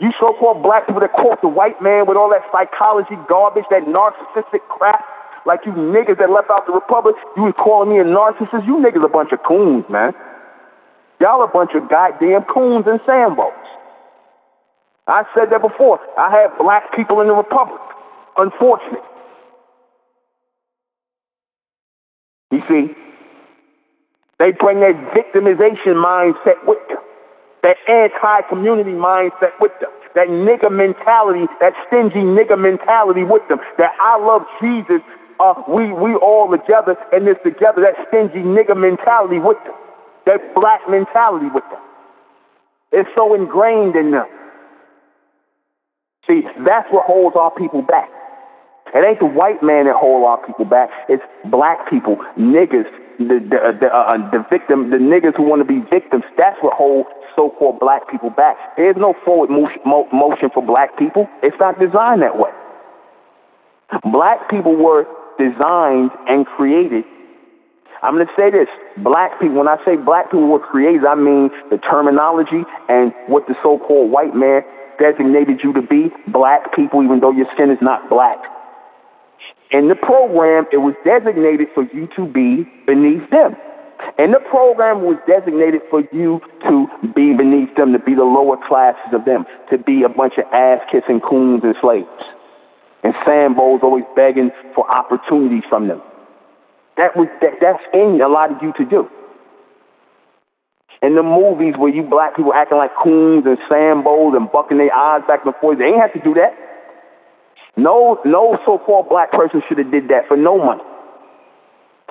You so-called black people that quote the white man with all that psychology garbage, that narcissistic crap, like you niggas that left out the republic, you was calling me a narcissist. You niggas a bunch of coons, man. Y'all a bunch of goddamn coons and sambos. I said that before. I had black people in the republic. Unfortunate. You see? They bring that victimization mindset with them, that anti-community mindset with them, that nigga mentality, that stingy nigga mentality with them, that I love Jesus, we all together and this together, that stingy nigga mentality with them, that black mentality with them. It's so ingrained in them. See, that's what holds our people back. It ain't the white man that holds our people back. It's black people, niggas, the victim, the niggas who want to be victims. That's what holds so-called black people back. There's no forward motion for black people. It's not designed that way. Black people were designed and created. I'm going to say this. Black people, when I say black people were created, I mean the terminology and what the so-called white man designated you to be. Black people, even though your skin is not black. In the program, it was designated for you to be beneath them. In the program, it was designated for you to be beneath them, to be the lower classes of them, to be a bunch of ass-kissing coons and slaves. And Sambos always begging for opportunities from them. That's in a lot of you to do. In the movies where you black people acting like coons and Sambos and bucking their eyes back and forth, they ain't have to do that. No so-called black person should have did that for no money.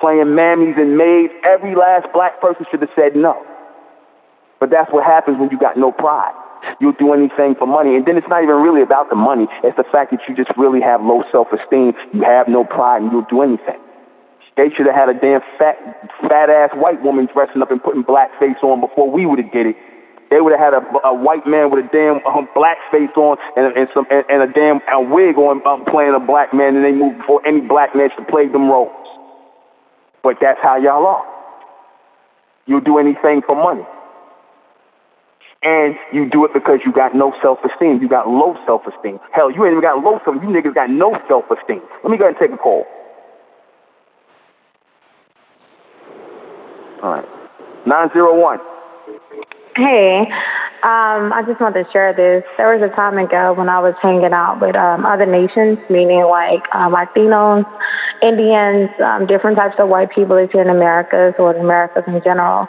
Playing mammies and maids, every last black person should have said no. But that's what happens when you got no pride. You'll do anything for money, and then it's not even really about the money. It's the fact that you just really have low self-esteem. You have no pride, and you'll do anything. They should have had a damn fat-ass white woman dressing up and putting blackface on before we would have did it. They would have had a white man with a damn black face on and a damn wig on playing a black man, and they moved before any black man should play them roles. But that's how y'all are. You'll do anything for money. And you do it because you got no self-esteem. You got low self-esteem. Hell, you ain't even got low self-esteem. You niggas got no self-esteem. Let me go ahead and take a call. All right. 901. Hey, I just wanted to share this. There was a time ago when I was hanging out with other nations, meaning like Latinos, Indians, different types of white people here in America, or in Americas in general.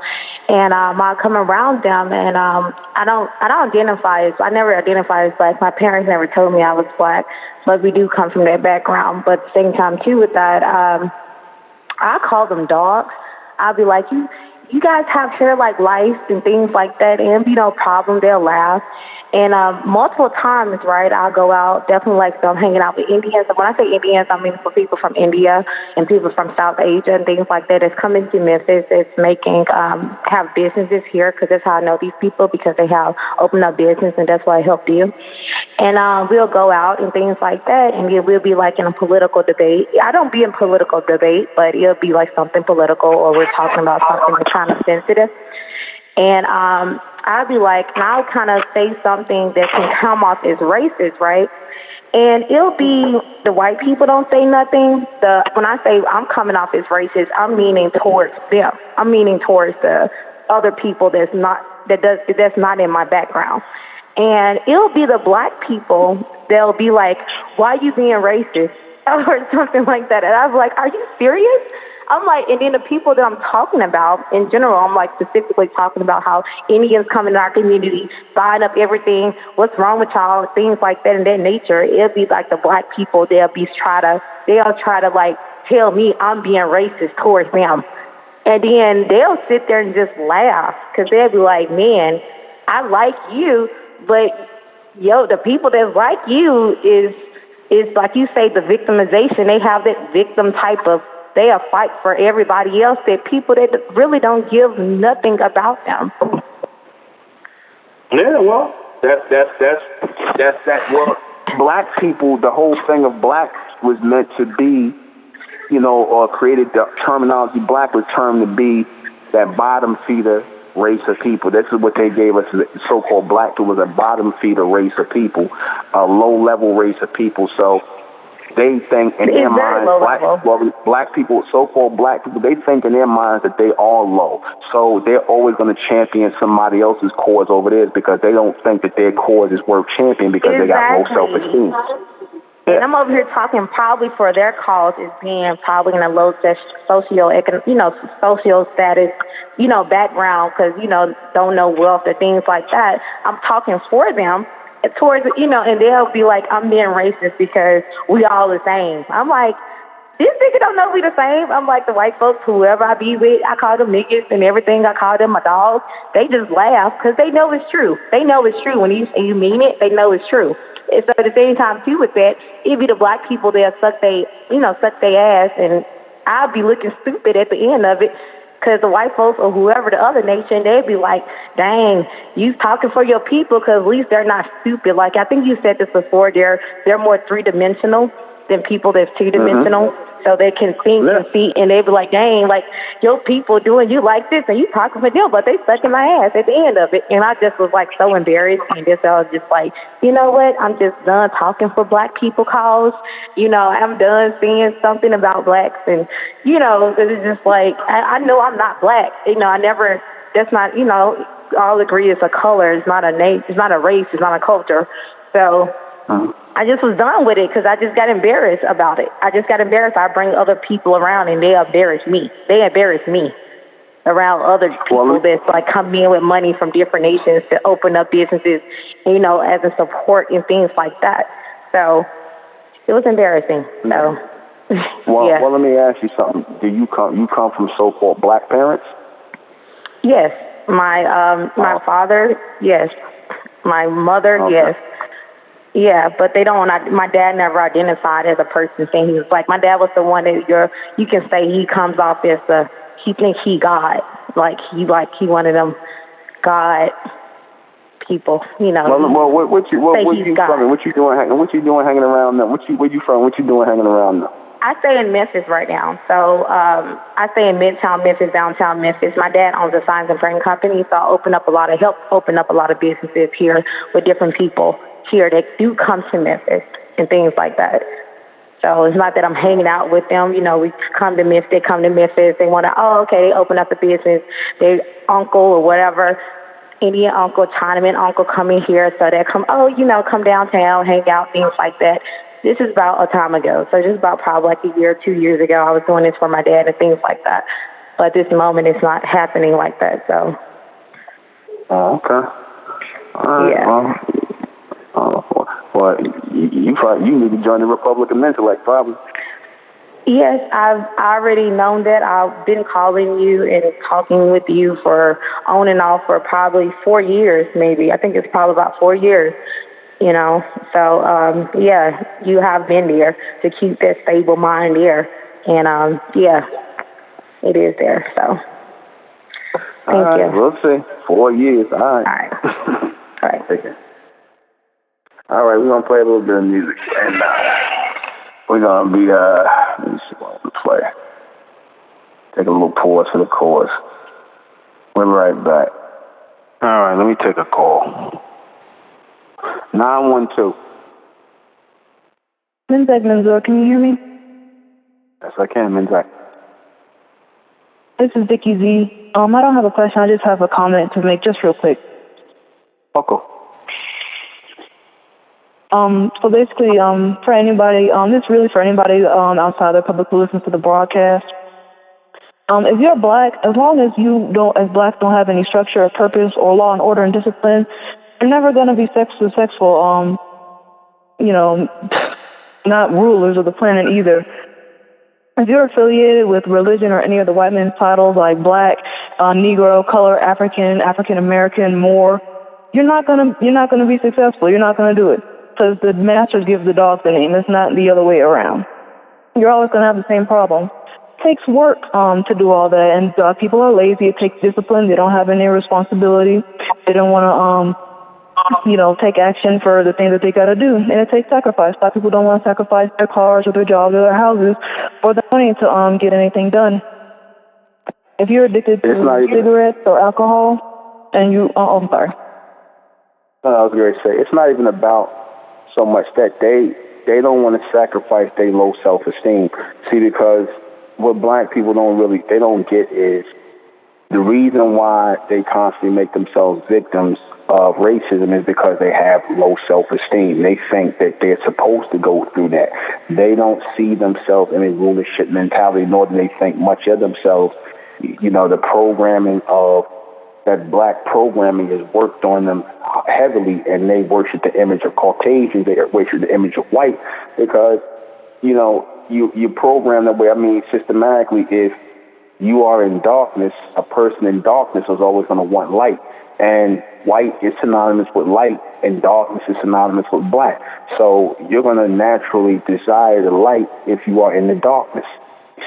And I come around them, and I don't identify as, I never identify as black. My parents never told me I was black, but we do come from that background. But at the same time, too, with that, I call them dogs. I'll be like, you guys have hair like lice and things like that, and it'll be no problem. They'll laugh. And multiple times, right, I'll go out, definitely like I'm hanging out with Indians. And when I say Indians, I mean for people from India and people from South Asia and things like that. It's coming to Memphis. It's making, have businesses here, because that's how I know these people, because they have opened up business, and that's why I helped you. And we'll go out and things like that, and we'll be like in a political debate. I don't be in political debate, but it'll be like something political, or we're talking about something that's kind of sensitive. And I'll be like, and I'll kind of say something that can come off as racist, right? And it'll be the white people don't say nothing. When I say I'm coming off as racist, I'm meaning towards them. I'm meaning towards the other people that's not in my background. And it'll be the black people that'll be like, "Why are you being racist?" or something like that. And I was like, "Are you serious?" I'm like, and then the people that I'm talking about in general, I'm like specifically talking about how Indians come in our community, buying up everything. What's wrong with y'all? Things like that in that nature. It'll be like the black people. They'll try to like tell me I'm being racist towards them, and then they'll sit there and just laugh because they'll be like, "Man, I like you, but the people that like you is like you say, the victimization. They have that victim type of. They'll fight for everybody else. That people that really don't give nothing about them." Yeah, well, that's that. Well, black people. The whole thing of black was meant to be, or created the terminology. Black was termed to be that bottom feeder race of people. This is what they gave us. The so-called black was a bottom feeder race of people, a low-level race of people. So. They think in their minds, black people, so-called black people, they think in their minds that they are low. So they're always going to champion somebody else's cause over theirs because they don't think that their cause is worth championing because they got low self-esteem. And I'm over here talking probably for their cause is being probably in a low social status, background because, don't know wealth or things like that. I'm talking for them. Towards and they'll be like, "I'm being racist because we all the same." I'm like, these niggas don't know we the same. I'm like, the white folks, whoever I be with, I call them niggas and everything. I call them my dogs. They just laugh because they know it's true. They know it's true when you mean it. They know it's true. And so at the same time too with that, it be the black people that suck they ass, and I'll be looking stupid at the end of it. Because the white folks or whoever, the other nation, they'd be like, "Dang, you talking for your people because at least they're not stupid." Like, I think you said this before, they're more three-dimensional than people that's two-dimensional. Mm-hmm. So they can think and see, and they be like, "Dang, like, your people doing you like this, and you talking for them, but they sucking my ass at the end of it." And I just was, like, so embarrassed, and I was just like, you know what? I'm just done talking for black people cause. I'm done seeing something about blacks, and, it's just like, I know I'm not black. That's not, all agree it's a color. It's not a name. It's not a race. It's not a culture. So... I just was done with it because I just got embarrassed about it. I just got embarrassed. I bring other people around and they embarrass me. They embarrass me around other people that's like come in with money from different nations to open up businesses, as a support and things like that. So it was embarrassing. So, well, let me ask you something. Do you come from so-called black parents? Yes. My father, yes. My mother, yes. Yeah, but they don't. My dad never identified as a person saying he was black. My dad was the one that you can say he comes off as he thinks he God, like he one of them God people, Well, what you from? What you doing hanging around them? Where you from? What you doing hanging around them? I stay in Memphis right now. So I stay in Midtown Memphis, downtown Memphis. My dad owns a signs and printing company, so I open up a lot of businesses here with different people here that do come to Memphis and things like that. So it's not that I'm hanging out with them. We come to Memphis. They come to Memphis. They want to, they open up a business. Their uncle or whatever, Indian uncle, Chinaman uncle come in here. So they come, come downtown, hang out, things like that. This is about a time ago. So this is about probably like a year, 2 years ago. I was doing this for my dad and things like that. But this moment it's not happening like that. So. Oh, okay. All right. Yeah. Well, you need to join the Republican Intellect, probably. Yes, I've already known that. I've been calling you and talking with you for on and off for probably 4 years, maybe. I think it's probably about 4 years, So, you have been there to keep that stable mind there. And, it is there. So, thank you. We'll see. 4 years. All right. All right. Take care. All right, we're going to play a little bit of music. And we're going to be, let me see what I'm going to play. Take a little pause for the chorus. We'll be right back. All right, let me take a call. 912. Menzak, can you hear me? Yes, I can, Menzak. This is Vicky Z. I don't have a question. I just have a comment to make, just real quick. Okay. So basically, for anybody, this is really for anybody outside the public who listens to the broadcast. If you're black, as long as as blacks don't have any structure or purpose or law and order and discipline, you're never going to be successful. Not rulers of the planet either. If you're affiliated with religion or any of the white men's titles like black, Negro, color, African, African American, Moor, you're not gonna be successful. You're not gonna do it because the masters give the dogs the name. It's not the other way around. You're always gonna have the same problem. It takes work to do all that, and people are lazy. It takes discipline. They don't have any responsibility. They don't want to, take action for the things that they got to do, and it takes sacrifice. A lot of people don't want to sacrifice their cars or their jobs or their houses or their money to get anything done. If you're addicted to cigarettes or alcohol, and I'm sorry. I was going to say, it's not even about so much that they don't want to sacrifice their low self-esteem. See, because what black people don't get is the reason why they constantly make themselves victims of racism is because they have low self-esteem. They think that they're supposed to go through that. They don't see themselves in a rulership mentality, nor do they think much of themselves. The programming of that black programming has worked on them heavily, and they worship the image of Caucasians. They worship the image of white because, you program that way. I mean, systematically, if you are in darkness, a person in darkness is always going to want light. And white is synonymous with light, and darkness is synonymous with black. So you're going to naturally desire the light if you are in the darkness.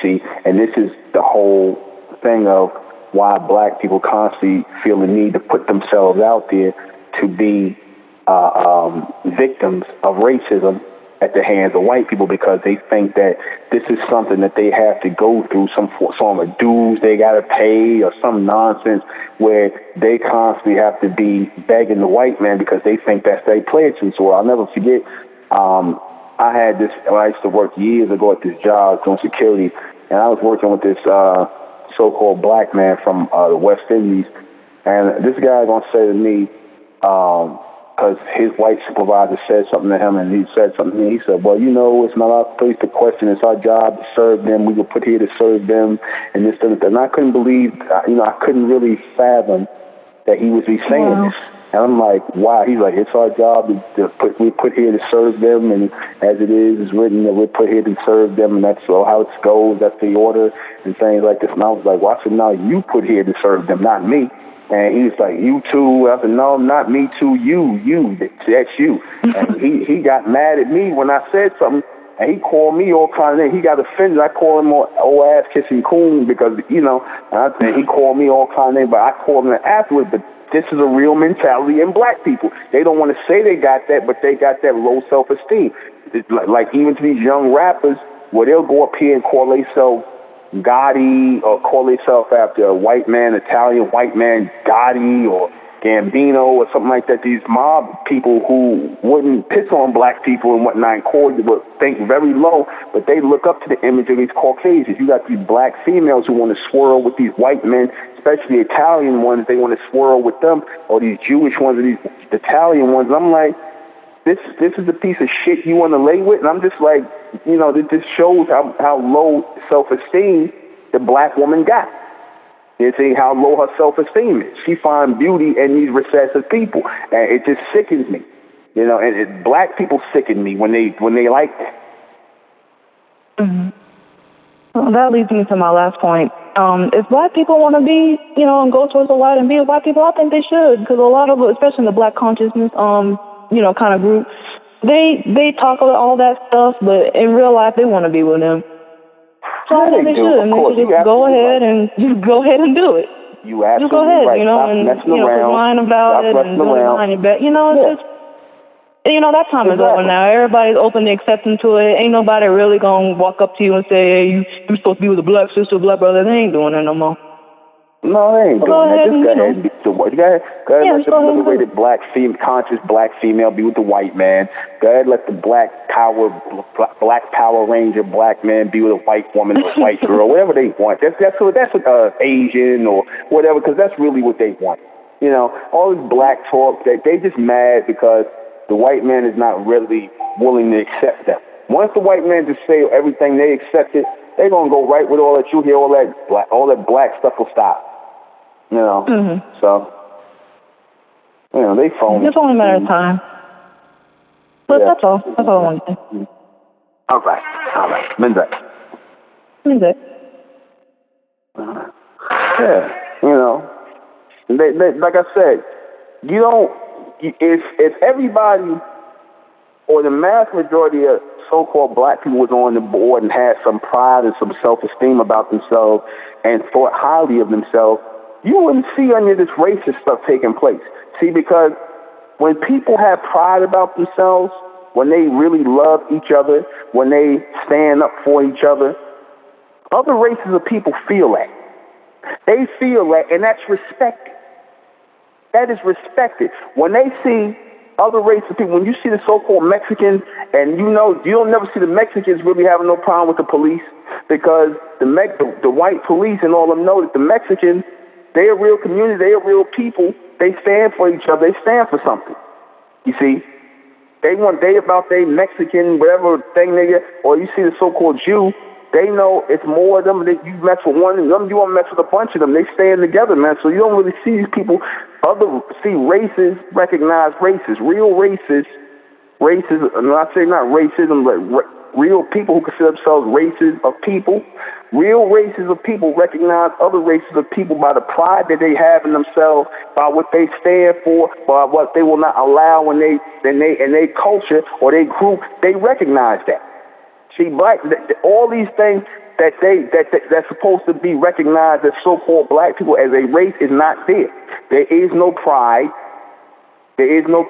See, and this is the whole thing of why black people constantly feel the need to put themselves out there to be victims of racism at the hands of white people, because they think that this is something that they have to go through, some form of dues they got to pay or some nonsense where they constantly have to be begging the white man because they think that's their pledge. And so I'll never forget, I had this, I used to work years ago at this job doing security, and I was working with this so-called black man from the West Indies, and this guy going to say to me, because his white supervisor said something to him, and he said something to me. He said, well, it's not our place to question. It's our job to serve them. We were put here to serve them, and this, and that. And I couldn't believe, I couldn't really fathom that he was saying this. And I'm like, wow. He's like, it's our job we're put here to serve them, and as it is written that we're put here to serve them, and that's how it goes. That's the order, and things like this. And I was like, well, I said, no, you put here to serve them, not me. And he was like, you too? I said, no, not me too, you, that's you. And he got mad at me when I said something, and he called me all kinds of names. He got offended. I called him old ass kissing coon because, and he called me all kinds of names, but I called him afterwards. But this is a real mentality in black people. They don't want to say they got that, but they got that low self-esteem. It's like even to these young rappers, where they'll go up here and call themselves Gotti, or call themselves after a white man, Italian white man, Gotti or Gambino or something like that. These mob people who wouldn't piss on black people and whatnot, would think very low, but they look up to the image of these Caucasians. You got these black females who want to swirl with these white men, especially Italian ones. They want to swirl with them, or these Jewish ones, or these Italian ones. And I'm like, this is the piece of shit you want to lay with? And I'm just like, this shows how low self-esteem the black woman got. You see how low her self-esteem is. She finds beauty in these recessive people, and it just sickens me. And black people sicken me when they like that. Mm-hmm. Well, that leads me to my last point. If black people want to be, and go towards the light and be black people, I think they should, because a lot of, especially in the black consciousness, kind of group, they talk about all that stuff, but in real life they want to be with them. So I think they should. And they should just go ahead and do it. You absolutely just go ahead, right. Stop and lying about it and doing behind your back. It's just, that time is over now. Everybody's open to accepting to it. Ain't nobody really gonna walk up to you and say, hey, you're supposed to be with a black sister, black brother. They ain't doing it no more. No, they ain't doing that. Just go ahead and be with the white. Go ahead let the liberated conscious black female be with the white man. Go ahead, let the black power ranger black man be with a white woman or a white girl, whatever they want. That's what Asian or whatever, because that's really what they want. You know, all this black talk, they just mad because the white man is not really willing to accept them. Once the white man just say everything they accept it, they're gonna go right with all that. You hear all that black stuff will stop. You know, so you know they phone. It's only a matter of time. But that's all. That's all I wanted to say. All right. Menkaray. Yeah, you know, they like I said, you don't. If everybody or the mass majority of so-called black people was on the board and had some pride and some self-esteem about themselves and thought highly of themselves, you wouldn't see any of this racist stuff taking place. See, because when people have pride about themselves, when they really love each other, when they stand up for each other races of people feel that. They feel that, and that's respected. That is respected. When they see other races of people, when you see the so-called Mexicans, and you know, you'll never see the Mexicans really having no problem with the police, because the white police and all of them know that the Mexicans, they're a real community, they're real people, they stand for each other, they stand for something. You see, they about their Mexican, whatever thing they get, or you see the so-called Jew, they know it's more of them. You mess with one of them, you won't mess with a bunch of them. They stand together, man. So you don't really see these people. Races recognize races. Real races, I'm not saying not racism, but real people who consider themselves races of people. Real races of people recognize other races of people by the pride that they have in themselves, by what they stand for, by what they will not allow in their culture or their group. They recognize that. See, all these things that's supposed to be recognized as so-called black people as a race is not there. There is no pride. There's no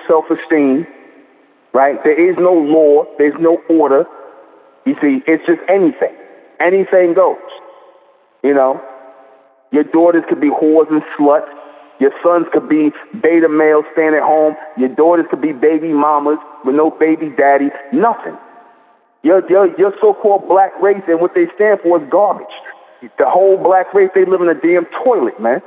self-esteem, right? There is no law. There's no order. You see, it's just anything. Anything goes. You know, your daughters could be whores and sluts. Your sons could be beta males staying at home. Your daughters could be baby mamas with no baby daddy. Nothing. Your so-called black race and what they stand for is garbage. The whole black race, they live in a damn toilet, man.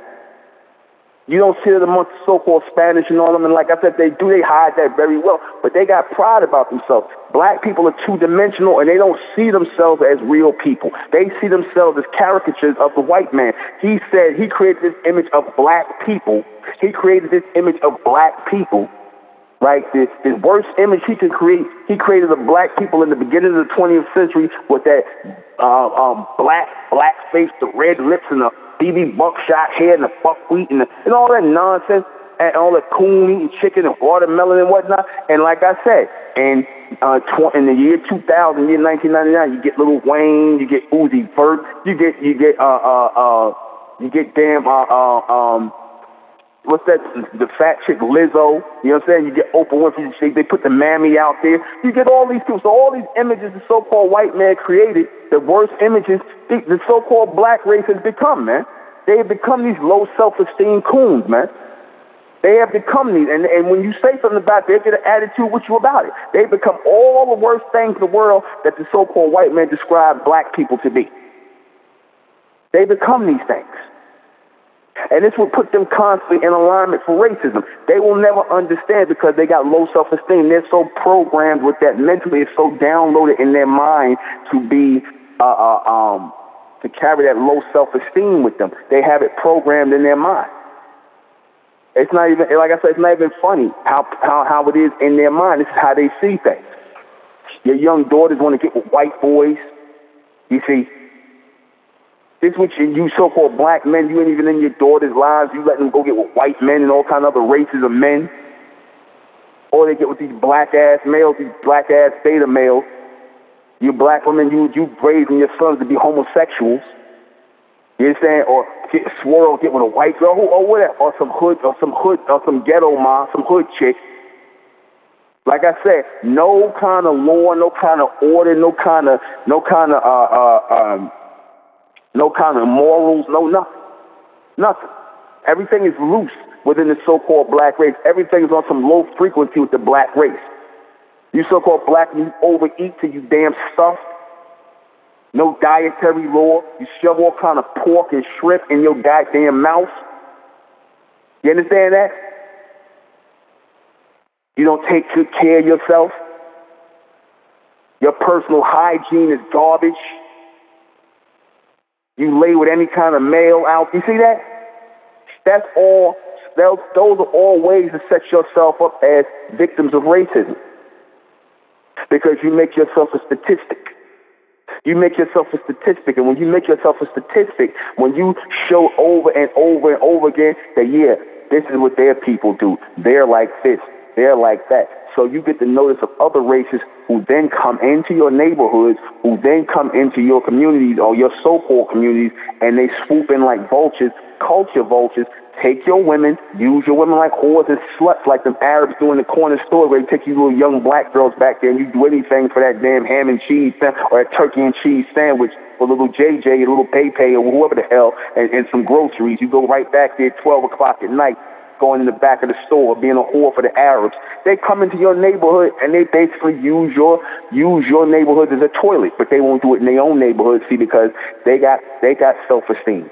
You don't see it amongst so-called Spanish and all them, and like I said, they hide that very well, but they got pride about themselves. Black people are two-dimensional, and they don't see themselves as real people. They see themselves as caricatures of the white man. He said he created this image of black people. He created this image of black people, right? This worst image he could create. He created the black people in the beginning of the 20th century with that black face, the red lips, and the BB buckshot hair and the buckwheat and all that nonsense and all the coon eating chicken and watermelon and whatnot. And like I said, in the year 2000, year 1999, you get Lil Wayne, you get Uzi Vert, you get what's that? The fat chick Lizzo. You know what I'm saying? You get Oprah Winfrey. They put the mammy out there. You get all these people. So all these images the so-called white man created, the worst images the so-called black race has become, man. They have become these low self-esteem coons, man. They have become these. And when you say something about it, they get an attitude with you about it. They become all the worst things in the world that the so-called white man described black people to be. They become these things. And this will put them constantly in alignment for racism. They will never understand because they got low self-esteem. They're so programmed with that mentally. It's so downloaded in their mind to be to carry that low self-esteem with them. They have it programmed in their mind. It's not even, like I said, it's not even funny how it is in their mind. This is how they see things. Your young daughters want to get with white boys. You see, this is what you so-called black men, you ain't even in your daughters' lives. You let them go get with white men and all kind of other races of men. Or they get with these black-ass males, these black-ass beta males. You black women, you raising your sons to be homosexuals. You understand? Or get with a white girl or whatever, or some ghetto mom, some hood chick. Like I said, no kind of law, no kind of order, no kind of no kind of morals, no nothing. Nothing. Everything is loose within the so-called black race. Everything is on some low frequency with the black race. You so-called black, you overeat till you damn stuffed. No dietary law. You shove all kind of pork and shrimp in your goddamn mouth. You understand that? You don't take good care of yourself. Your personal hygiene is garbage. You lay with any kind of male out. You see that? That's all. Those are all ways to set yourself up as victims of racism. Because you make yourself a statistic. You make yourself a statistic. And when you make yourself a statistic, when you show over and over and over again that, yeah, this is what their people do. They're like this. They're like that. So you get the notice of other races who then come into your neighborhoods, who then come into your communities or your so-called communities, and they swoop in like vultures, culture vultures, take your women, use your women like whores and sluts like them Arabs do in the corner store where they take you little young black girls back there and you do anything for that damn ham and cheese or a turkey and cheese sandwich or little JJ, a little Pay or whoever the hell, and some groceries. You go right back there at 12 o'clock at night, going in the back of the store, being a whore for the Arabs. They come into your neighborhood and they basically use your neighborhood as a toilet, but they won't do it in their own neighborhood, see, because they got self-esteem.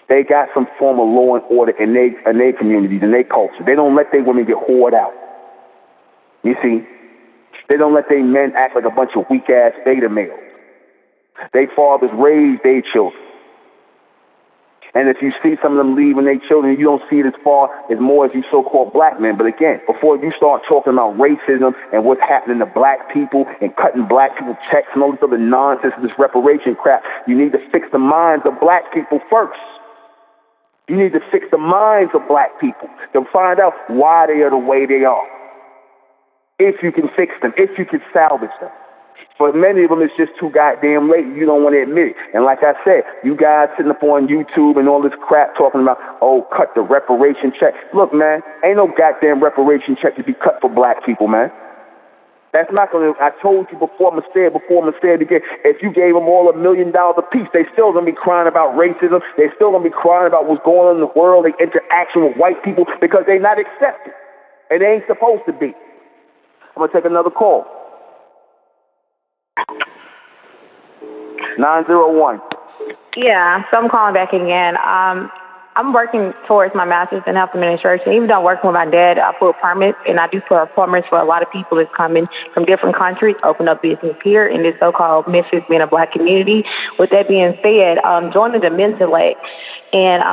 They got some form of law and order in their communities, in their culture. They don't let their women get whored out. You see? They don't let their men act like a bunch of weak-ass beta males. They fathers raise their children. And if you see some of them leaving their children, you don't see it as more as you so-called black men. But again, before you start talking about racism and what's happening to black people and cutting black people checks and all this other nonsense, this reparation crap, you need to fix the minds of black people first. You need to fix the minds of black people to find out why they are the way they are. If you can fix them, if you can salvage them. For many of them, it's just too goddamn late. You don't want to admit it. And like I said, you guys sitting up on YouTube and all this crap talking about, oh, cut the reparation check. Look, man, ain't no goddamn reparation check to be cut for black people, man. That's not going to, I told you before, I'm going to say it again. If you gave them all $1 million apiece, they still going to be crying about racism. They still going to be crying about what's going on in the world, their interaction with white people, because they're not accepted. And they ain't supposed to be. I'm going to take another call. 901. Yeah, so I'm calling back again. I'm working towards my master's in health administration. Even though I'm working with my dad, I pull permits, and I do pull appointments for a lot of people that's coming from different countries, open up business here in this so-called Memphis being a black community. With that being said, joining the Mentellect, and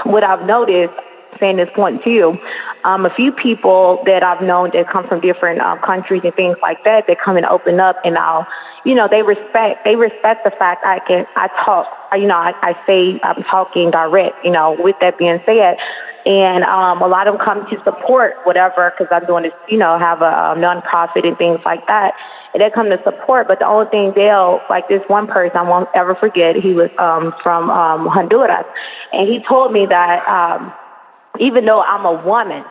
what I've noticed, saying this point to you, a few people that I've known that come from different countries and things like that, they come and open up, and they respect the fact I talk, I say I'm talking direct, with that being said. And a lot of them come to support whatever, because I'm doing this, have a nonprofit and things like that. And they come to support, but the only thing like this one person I won't ever forget, he was from Honduras. And he told me that even though I'm a woman,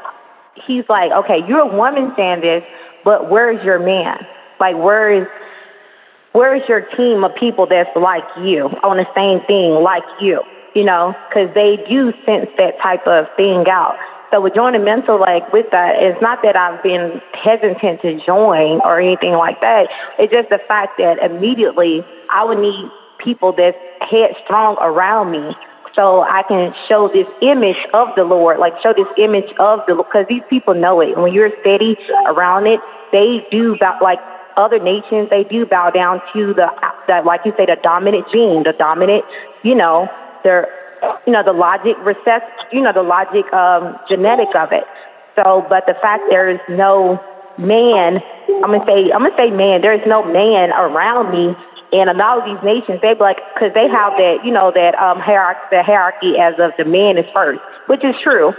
he's like, okay, you're a woman saying this, but where's your man? Like, where is your team of people that's like you, on the same thing like you, because they do sense that type of thing out. So with joining Mentellect with that, it's not that I've been hesitant to join or anything like that. It's just the fact that immediately I would need people that's headstrong around me, so I can show this image of the Lord, because these people know it. When you're steady around it, they do like other nations, they do bow down to the like you say, the dominant gene, the dominant, the logic genetic of it. So, but the fact there is no man, I'm gonna say man, there is no man around me. And a lot of these nations, they be like, because they have that, the hierarchy as of the man is first, which is true.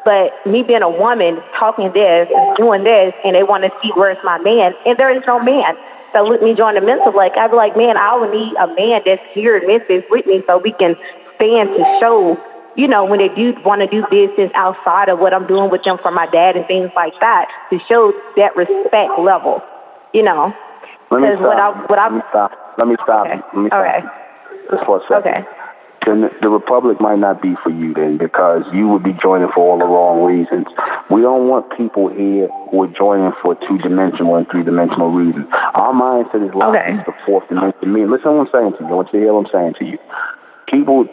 But me being a woman, talking this and doing this, and they want to see where's my man, and there is no man. So with me joining the Mentellect, I'd be like, man, I would need a man that's here in Memphis with me so we can stand to show, when they do want to do business outside of what I'm doing with them for my dad and things like that, to show that respect level, Let me stop. Okay. just for a second. Okay. Then the Republic might not be for you then, because you would be joining for all the wrong reasons. We don't want people here who are joining for 2-dimensional and 3-dimensional reasons. Our mindset is locked into the 4th dimension. Listen to what I'm saying to you. I want you to hear what I'm saying to you. People,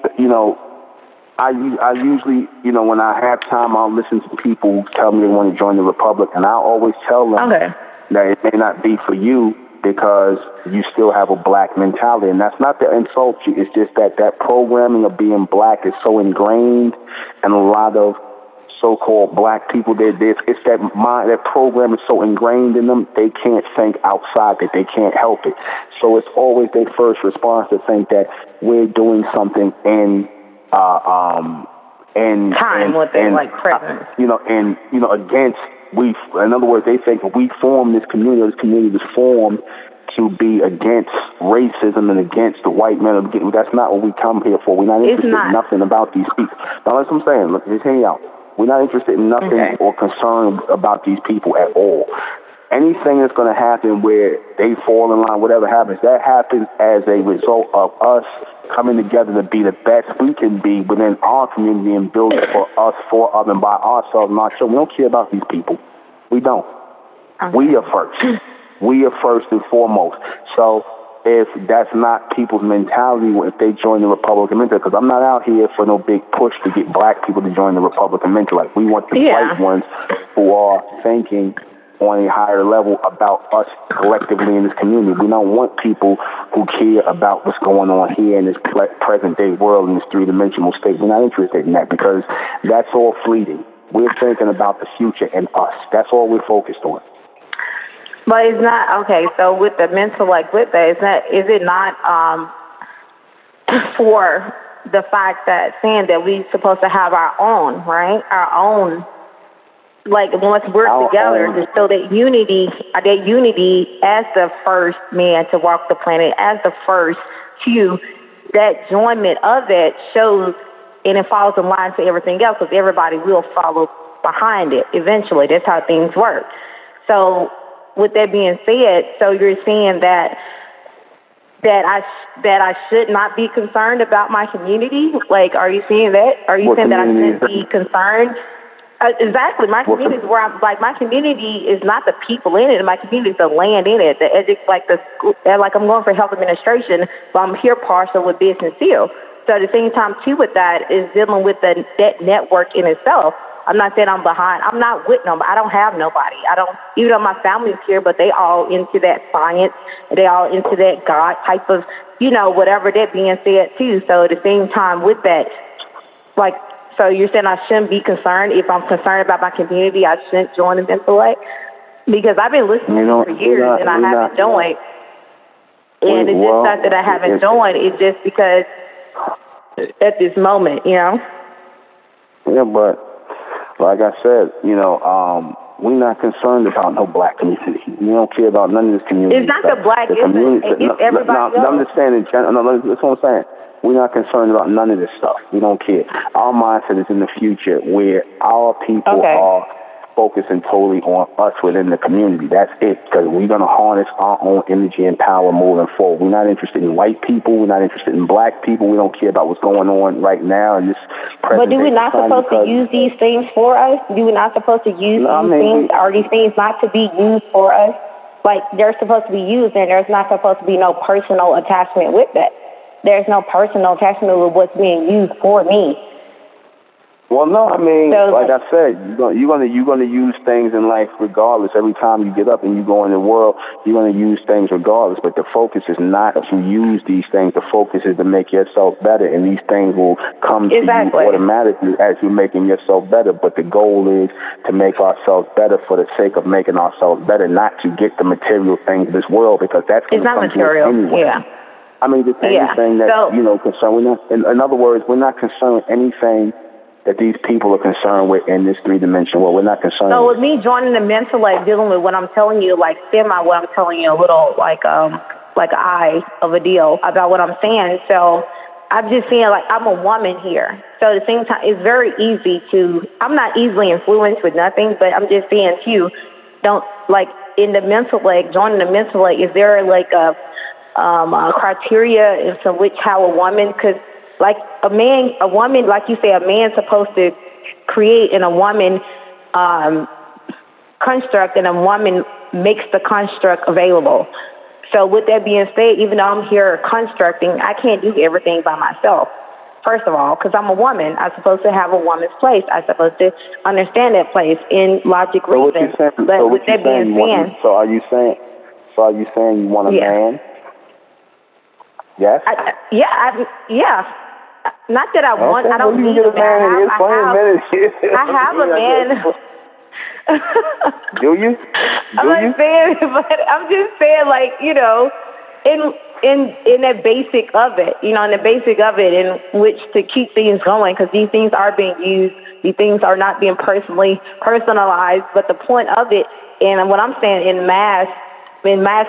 I usually, when I have time, I'll listen to people who tell me they want to join the Republic, and I'll always tell them that it may not be for you because you still have a black mentality. And that's not to insult you. It's just that programming of being black is so ingrained, and a lot of so-called black people, it's that mind, that program is so ingrained in them, they can't think outside that, they can't help it. So it's always their first response to think that we're doing something in present. Against, in other words, they think we form this community was formed to be against racism and against the white man. That's not what we come here for. We're not interested in nothing about these people. Now, that's what I'm saying. Look, just hang out. We're not interested in nothing or concerned about these people at all. Anything that's going to happen where they fall in line, whatever happens, that happens as a result of us coming together to be the best we can be within our community and build it for us, for us, and by ourselves, not sure. We don't care about these people. We don't. We are first. We are first and foremost. So if that's not people's mentality, if they join the Republican mentality, because I'm not out here for no big push to get black people to join the Republican mentality. We want the white ones who are thinking on a higher level about us collectively in this community. We don't want people who care about what's going on here in this present-day world, in this 3-dimensional state. We're not interested in that because that's all fleeting. We're thinking about the future and us. That's all we're focused on. But it's not, okay, so with the mental, with that, is it not for the fact that saying that we're supposed to have our own, right? Our own, once we're together, to show that unity as the first man to walk the planet, as the first few, that joinment of that shows, and it falls in line to everything else, because everybody will follow behind it eventually. That's how things work. So, with that being said, so you're saying that I should not be concerned about my community? Are you saying that? Are you saying that I shouldn't be concerned? Exactly. My community is where my community is not the people in it. My community is the land in it. I'm going for health administration, but I'm here partial with business too. So at the same time too with that is dealing with that network in itself. I'm not saying I'm behind. I'm not with nobody. I don't have nobody. Even though my family's here, but they all into that science. They all into that God type of, whatever that being said too. So at the same time with that, so you're saying I shouldn't be concerned. If I'm concerned about my community, I shouldn't join the intellect? Because I've been listening for years and I haven't joined. And it's just not that I haven't joined. It's just because at this moment, Yeah, but like I said, we're not concerned about no black community. We don't care about none of this community. It's not the black community. It's everybody else. I'm just saying in general. No, that's what I'm saying. We're not concerned about none of this stuff. We don't care. Our mindset is in the future where our people are focusing totally on us within the community. That's it, because we're going to harness our own energy and power moving forward. We're not interested in white people. We're not interested in black people. We don't care about what's going on right now in this present. But do we not supposed to use these things for us? Do we not supposed to use these things? Are these things not to be used for us? They're supposed to be used, and there's not supposed to be no personal attachment with that. There's no personal attachment with what's being used for me. Well, no, like I said, you're gonna use things in life regardless. Every time you get up and you go in the world, you're gonna use things regardless. But the focus is not to use these things. The focus is to make yourself better, and these things will come to you automatically as you're making yourself better. But the goal is to make ourselves better for the sake of making ourselves better, not to get the material things of this world, because that's going to come to us anyway. Yeah. Just anything that concerned. We're not. In other words, we're not concerned with anything that these people are concerned with in this 3-dimensional world. We're not concerned. So with me joining the mental, dealing with what I'm telling you, what I'm telling you, a little like eye of a deal about what I'm saying. So I'm just saying, I'm a woman here. So at the same time, it's very easy I'm not easily influenced with nothing, but I'm just saying too, don't, in the mental, joining the mental, is there criteria into how a woman, because like a woman, like you say, a man's supposed to create in a woman construct, and a woman makes the construct available. So with that being said, even though I'm here constructing, I can't do everything by myself. First of all, because I'm a woman, I'm supposed to have a woman's place. I'm supposed to understand that place in logic, reason. But with that being said, so are you saying you want a man? Yes. Yeah. Not that I want. I don't need a man. I have a man. Do you? I'm just saying, like, you know, in the basic of it, you know, in the basic of it, in which to keep things going, because these things are being used. These things are not being personalized. But the point of it, and what I'm saying in mass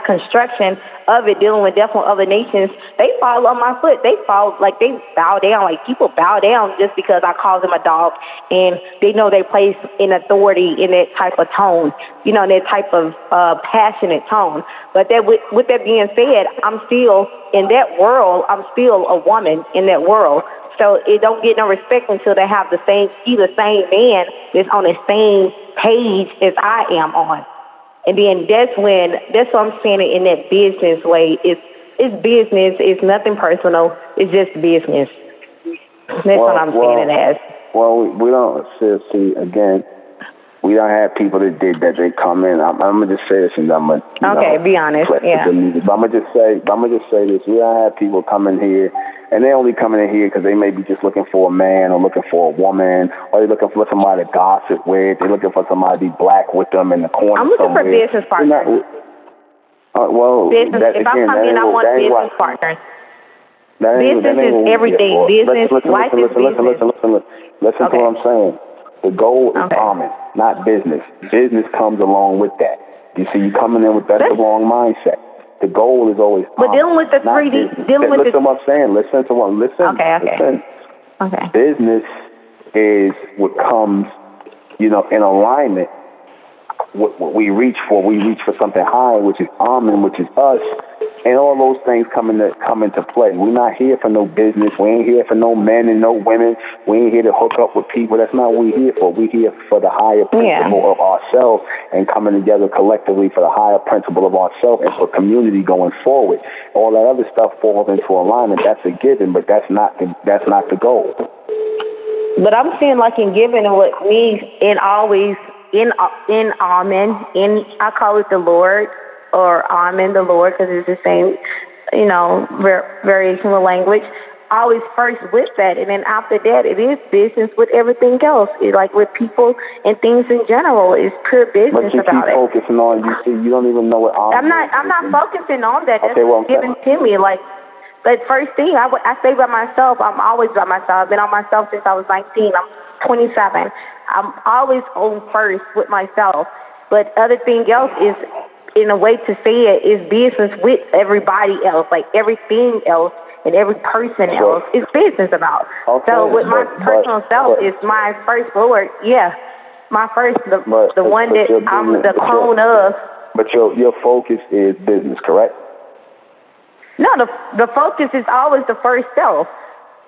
construction of it, dealing with death from other nations, they fall on my foot. They fall, like, they bow down. Like, people bow down just because I call them a dog, and they know they place in authority in that type of tone, you know, in that type of passionate tone. But that, with that being said, I'm still in that world. I'm still a woman in that world. So it don't get no respect until they have the same man that's on the same page as I am on. And then that's what I'm saying it in that business way. It's business. It's nothing personal. It's just business. That's what I'm saying it as. Well, we don't see again. We don't have people that did that. They come in. I'm gonna just say this, and I'm gonna be honest. Yeah. But I'm gonna just say this. We don't have people come in here, and they only coming in here because they may be just looking for a man or looking for a woman, or they're looking for somebody to gossip with. They're looking for somebody to be black with them in the corner. I'm looking for business partners. If I'm coming in, I want business partners. Business is everything. Business, life is business. Listen to what I'm saying. The goal is common, not business. Business comes along with that. You see, you coming in with that wrong mindset. The goal is always common. But dealing with the 3D, listen to what I'm saying. Listen to what I'm listening. Listen. Okay. Business is what comes, you know, in alignment. What we reach for something higher, which is Amen, which is us, and all those things come into play. We're not here for no business. We ain't here for no men and no women. We ain't here to hook up with people. That's not what we're here for. We're here for the higher principle of ourselves and coming together collectively for the higher principle of ourselves and for community going forward. All that other stuff falls into alignment. That's a given, but that's not the goal. But I'm saying, like, in giving and what me and always in Amen, I call it the Lord, or Amen, the Lord, because it's the same, you know, variation of language. Always first with that, and then after that, it is business with everything else. It's like with people and things in general. It's pure business about it. But you keep focusing on, you don't even know what Amen is. I'm not focusing on that. That's given to me. Like, the first thing, I stay by myself. I'm always by myself. I've been on myself since I was 19. I'm 27. I'm always on first with myself. But other thing else is, in a way to say it, is business with everybody else, like everything else and every person else is business about. Okay, so with my personal self is my first Lord, my first, the one that I'm the clone of. But your focus is business, correct? No, the focus is always the first self.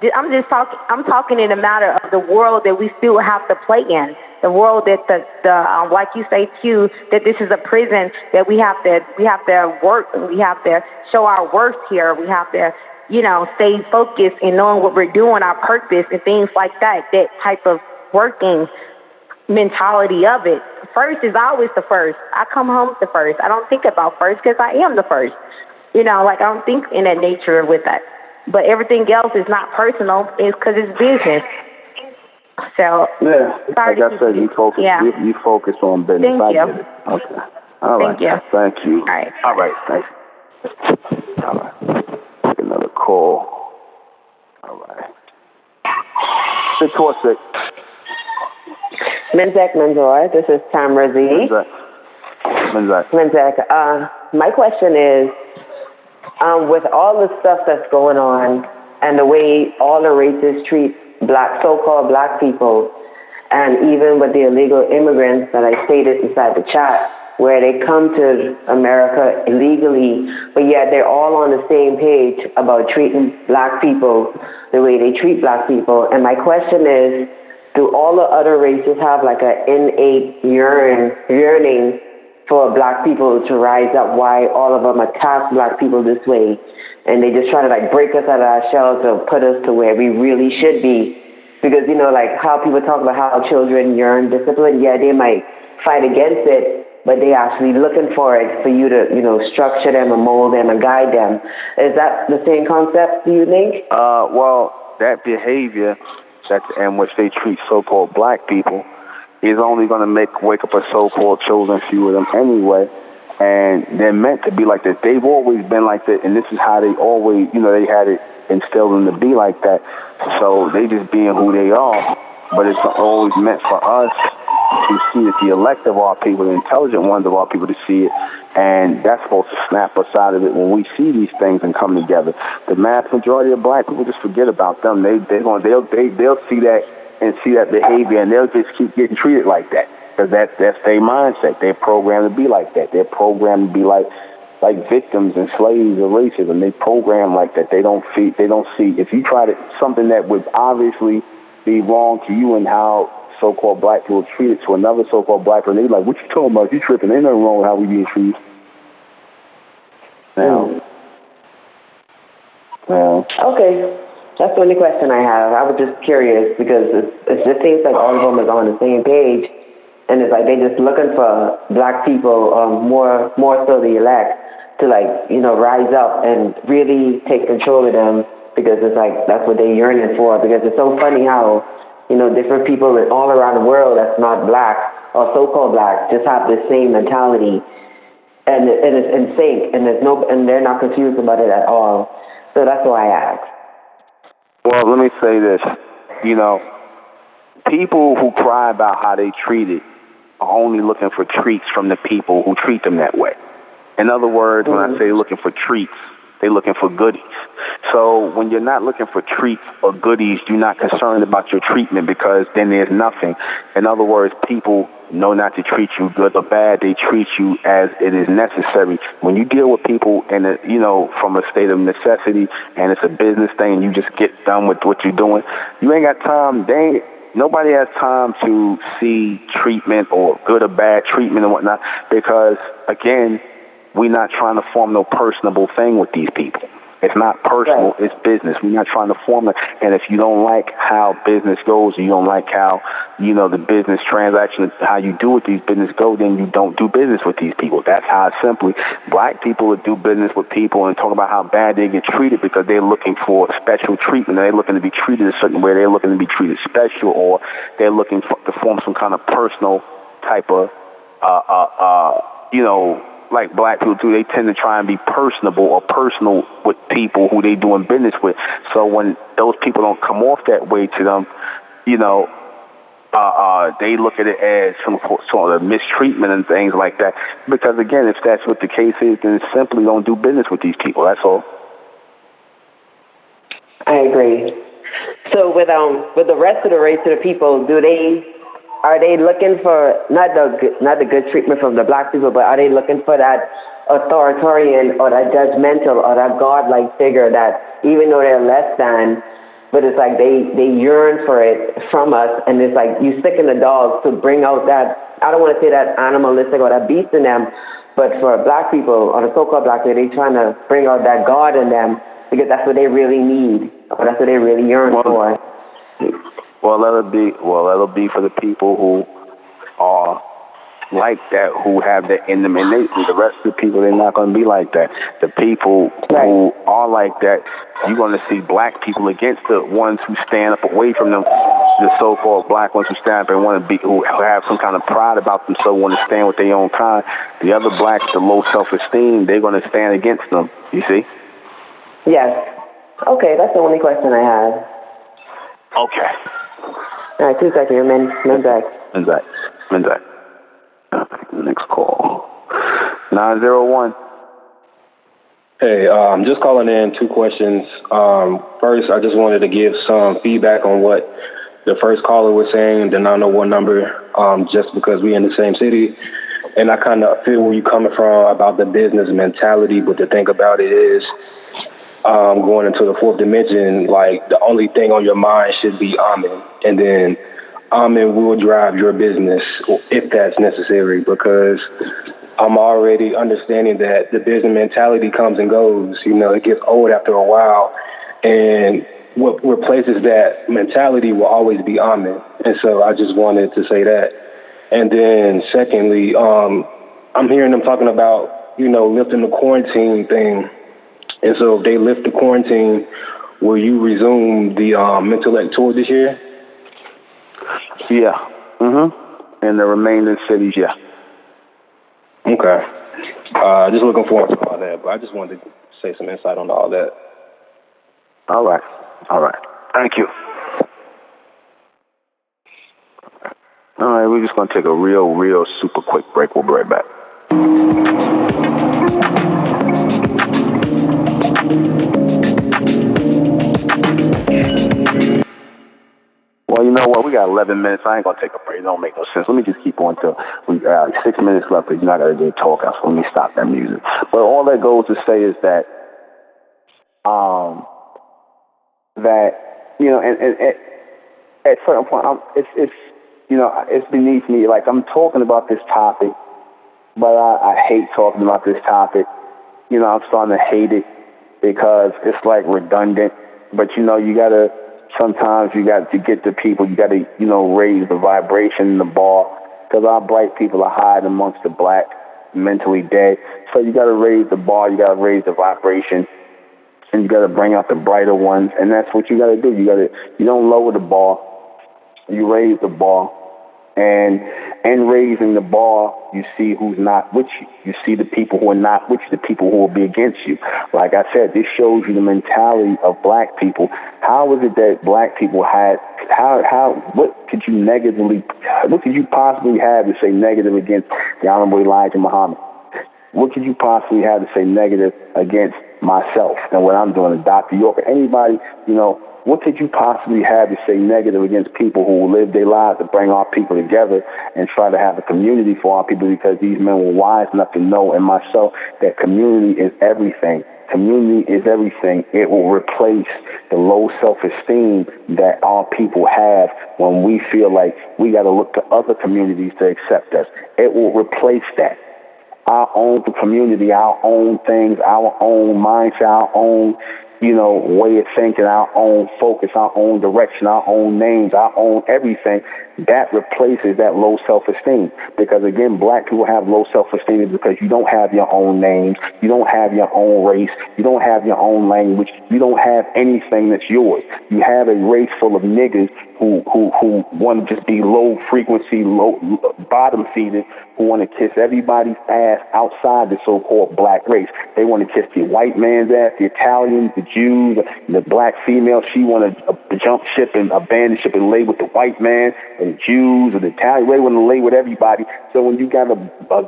I'm talking in a matter of the world that we still have to play in. The world that the like you say too, that this is a prison that we have to work, and we have to show our worth here. We have to, you know, stay focused and knowing what we're doing, our purpose and things like that. That type of working mentality of it. First is always the first. I come home the first. I don't think about first because I am the first. You know, like, I don't think in that nature with that. But everything else is not personal, it's because it's business. So, like I said, you focus on business. Thank you. Okay. All right. Thank you. All right. Thanks. All right. Take another call. All right. 646. Menzak, this is Tamra Z. Menzak. My question is, with all the stuff that's going on and the way all the races treat so-called black people, and even with the illegal immigrants that I stated inside the chat, where they come to America illegally, but yet they're all on the same page about treating black people the way they treat black people. And my question is, do all the other races have like an innate yearning for black people to rise up? Why all of them attack black people this way? And they just try to like break us out of our shells or put us to where we really should be. Because, you know, like how people talk about how children yearn discipline, yeah, they might fight against it, but they actually looking for it for you to, you know, structure them and mold them and guide them. Is that the same concept, do you think? Well, that behavior in which they treat so-called black people is only going to wake up a so-called chosen few of them anyway. And they're meant to be like that. They've always been like that, and this is how they always, you know, they had it instilled in them to be like that. So they just being who they are. But it's always meant for us to see it, the elect of our people, the intelligent ones of our people to see it. And that's supposed to snap us out of it when we see these things and come together. The mass majority of black people just forget about them. They'll see that and see that behavior, and they'll just keep getting treated like that. Because that's their mindset. They're programmed to be like that. They're programmed to be like victims and slaves of racism. They program like that. They don't see. If you try to something that would obviously be wrong to you and how so-called black people treat it to another so-called black person, they're like, "What you talking about? You tripping? Ain't nothing wrong with how we being treated." Now. Okay. That's the only question I have. I was just curious because it just seems like all of them is on the same page. And it's like they just looking for black people, more so the elect, to like, you know, rise up and really take control of them, because it's like that's what they're yearning for. Because it's so funny how, you know, different people all around the world that's not black or so-called black just have the same mentality, and it's in sync, and they're not confused about it at all. So that's why I asked. Well, let me say this. You know, people who cry about how they treated are only looking for treats from the people who treat them that way. In other words, when I say looking for treats, they're looking for goodies. So when you're not looking for treats or goodies, you're not concerned about your treatment, because then there's nothing. In other words, people know not to treat you good or bad. They treat you as it is necessary. When you deal with people from a state of necessity, and it's a business thing, and you just get done with what you're doing, you ain't got time. Nobody has time to see treatment or good or bad treatment and whatnot, because, again, we're not trying to form no personable thing with these people. It's not personal, It's business. We're not trying to form it. And if you don't like how business goes, or you don't like how, you know, the business transaction, how you do with these business go, then you don't do business with these people. That's how it's simply. Black people would do business with people and talk about how bad they get treated because they're looking for special treatment. They're looking to be treated a certain way. They're looking to be treated special, or they're looking to form some kind of personal type of, like black people do. They tend to try and be personable or personal with people who they doing business with. So when those people don't come off that way to them, you know, they look at it as some sort of mistreatment and things like that. Because again, if that's what the case is, then simply don't do business with these people. That's all. I agree. So with the rest of the race of the people, are they looking for not the good treatment from the black people, but are they looking for that authoritarian or that judgmental or that godlike figure that, even though they're less than, but it's like they yearn for it from us, and it's like you stick in the dogs to bring out that, I don't want to say that animalistic or that beast in them, but for black people or the so-called black people, they're trying to bring out that God in them, because that's what they really need, or that's what they really yearn for. Well, that'll be for the people who are like that, who have that in them innately. The rest of the people, they're not going to be like that. The people who are like that, you're going to see black people against the ones who stand up away from them, the so-called black ones who stand up and want to be, who have some kind of pride about themselves, want to stand with their own kind. The other blacks, the low self-esteem, they're going to stand against them. You see? Yes. Okay, that's the only question I had. Okay. All right, 2 seconds. Men's back. Next call. 901. Hey, I'm just calling in 2 questions. First, I just wanted to give some feedback on what the first caller was saying, the 901 number, just because we're in the same city. And I kind of feel where you're coming from about the business mentality, but the thing about it is, going into the fourth dimension, like the only thing on your mind should be Amen, and then Amen will drive your business if that's necessary, because I'm already understanding that the business mentality comes and goes. You know, it gets old after a while, and what replaces that mentality will always be Amen. And so I just wanted to say that. And then secondly, I'm hearing them talking about, you know, lifting the quarantine thing. And so if they lift the quarantine, will you resume the Mentellect tour this year? Yeah. In the remaining cities, yeah. Okay. Just looking forward to all that. But I just wanted to say some insight on all that. All right. Thank you. All right, we're just going to take a real super quick break. We'll be right back. Well, you know what? We got 11 minutes. I ain't going to take a break. It don't make no sense. Let me just keep on till we got 6 minutes left, because you're not going to get talk out. So let me stop that music. But all that goes to say is that, you know, and at a certain point, it's you know, it's beneath me. Like, I'm talking about this topic, but I hate talking about this topic. You know, I'm starting to hate it because it's like redundant. But, you know, sometimes you got to get the people, you got to, you know, raise the vibration in the bar, because our bright people are hiding amongst the black, mentally dead. So you got to raise the bar, you got to raise the vibration, and you got to bring out the brighter ones. And that's what you got to do. You don't lower the bar, you raise the bar. And in raising the bar, you see who's not with you. You see the people who are not with you, the people who will be against you. Like I said, this shows you the mentality of black people. How is it that black people had, what could you possibly have to say negative against the Honorable Elijah Muhammad? What could you possibly have to say negative against myself and what I'm doing, Dr. York, or anybody, you know? What could you possibly have to say negative against people who live their lives to bring our people together and try to have a community for our people? Because these men were wise enough to know, and myself, that community is everything. Community is everything. It will replace the low self-esteem that our people have when we feel like we got to look to other communities to accept us. It will replace that. Our own community, our own things, our own mindset, our own, you know, way of thinking, our own focus, our own direction, our own names, our own everything, that replaces that low self-esteem. Because again, black people have low self-esteem because you don't have your own names, you don't have your own race, you don't have your own language, you don't have anything that's yours. You have a race full of niggas who want to just be low frequency, low bottom feeders, who want to kiss everybody's ass outside the so-called black race. They want to kiss the white man's ass, the Italians, the Jews, the black female. She want to jump ship and abandon ship and lay with the white man, and the Jews, or the Italians. They want to lay with everybody. So when you got a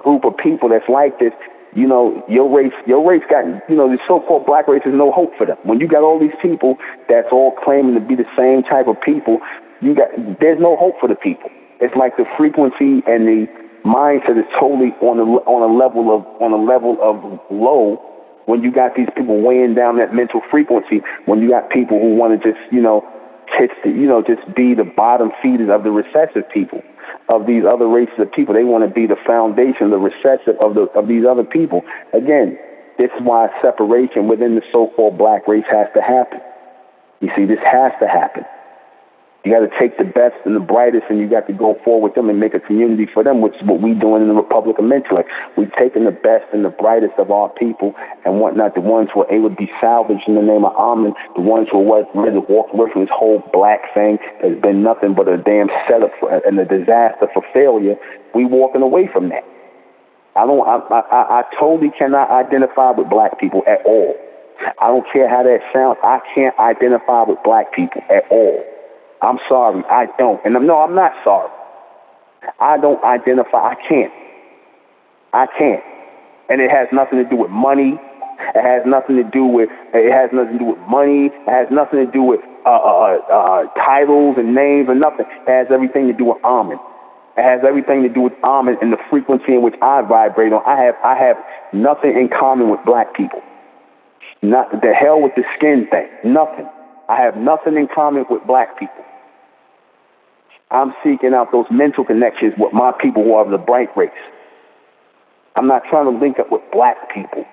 group of people that's like this, you know, your race got, you know, the so-called black race is no hope for them. When you got all these people that's all claiming to be the same type of people, there's no hope for the people. It's like the frequency and the mindset is totally on a level of low. When you got these people weighing down that mental frequency, when you got people who want to just, you know, just be the bottom feeders of the recessive people, of these other races of people. They want to be the foundation, the recessive of these other people. Again, this is why separation within the so-called black race has to happen. You see, this has to happen. You got to take the best and the brightest, and you got to go forward with them and make a community for them, which is what we're doing in the Republic of Mentellect. We've taken the best and the brightest of our people and whatnot, the ones who are able to be salvaged in the name of Amen, the ones who are ready to walk away from this whole black thing that's been nothing but a damn setup and a disaster for failure. We walking away from that. I totally cannot identify with black people at all. I don't care how that sounds. I can't identify with black people at all. I'm sorry, I don't. And no, I'm not sorry. I don't identify. I can't. And it has nothing to do with money. It has nothing to do with money. It has nothing to do with titles and names and nothing. It has everything to do with Amen. It has everything to do with Amen and the frequency in which I vibrate on. I have nothing in common with black people. Not the hell with the skin thing. Nothing. I have nothing in common with black people. I'm seeking out those mental connections with my people who are of the bright race. I'm not trying to link up with black people.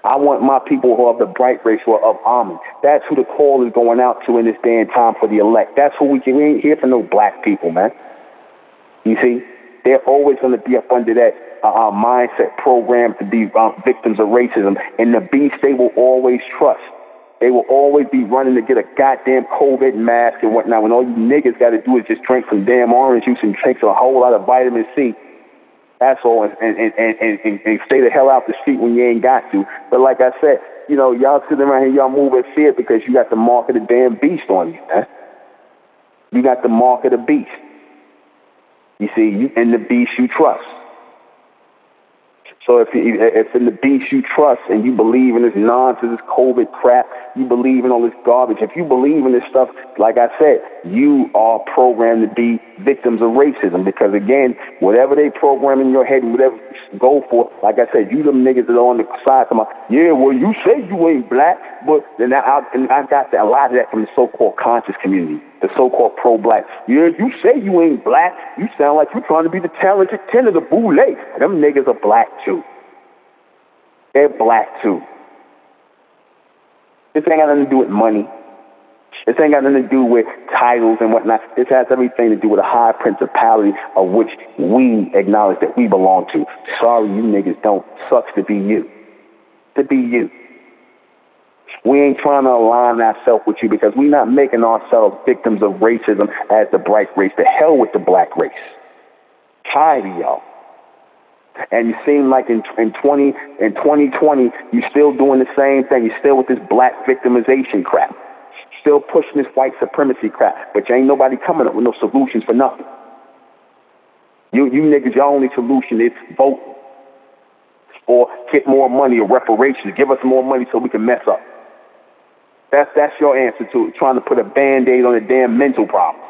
I want my people who are of the bright race, who are of Amen. That's who the call is going out to in this day and time for the elect. That's who we ain't here for no black people, man. You see, they're always going to be up under that mindset program to be victims of racism. And the beast they will always trust. They will always be running to get a goddamn COVID mask and whatnot when all you niggas got to do is just drink some damn orange juice and drink a whole lot of vitamin C. That's all, and stay the hell out the street when you ain't got to. But like I said, you know, y'all sitting around here, y'all move in fear because you got the mark of the damn beast on you, man. You got the mark of the beast. You see, you in the beast you trust. So if in the beast you trust and you believe in this nonsense, this COVID crap, you believe in all this garbage, if you believe in this stuff, like I said, you are programmed to be victims of racism because, again, whatever they program in your head and whatever you go for, like I said, you them niggas that are on the side come out, yeah, well, you say you ain't black, but then I got a lot of that from the so-called conscious community, the so-called pro-black. Yeah, you say you ain't black, you sound like you're trying to be the talented 10 of the boule. Them niggas are black, too. They're black, too. This ain't got nothing to do with money. This ain't got nothing to do with titles and whatnot. This has everything to do with a high principality of which we acknowledge that we belong to. Sorry, you niggas don't. Sucks to be you. To be you. We ain't trying to align ourselves with you because we're not making ourselves victims of racism as the bright race. The hell with the black race. Tired of y'all. And you seem like in 2020, you're still doing the same thing. You're still with this black victimization crap. Still pushing this white supremacy crap. But you ain't nobody coming up with no solutions for nothing. You niggas, your only solution is vote or get more money or reparations. Give us more money so we can mess up. That's your answer to it. Trying to put a Band-Aid on a damn mental problem.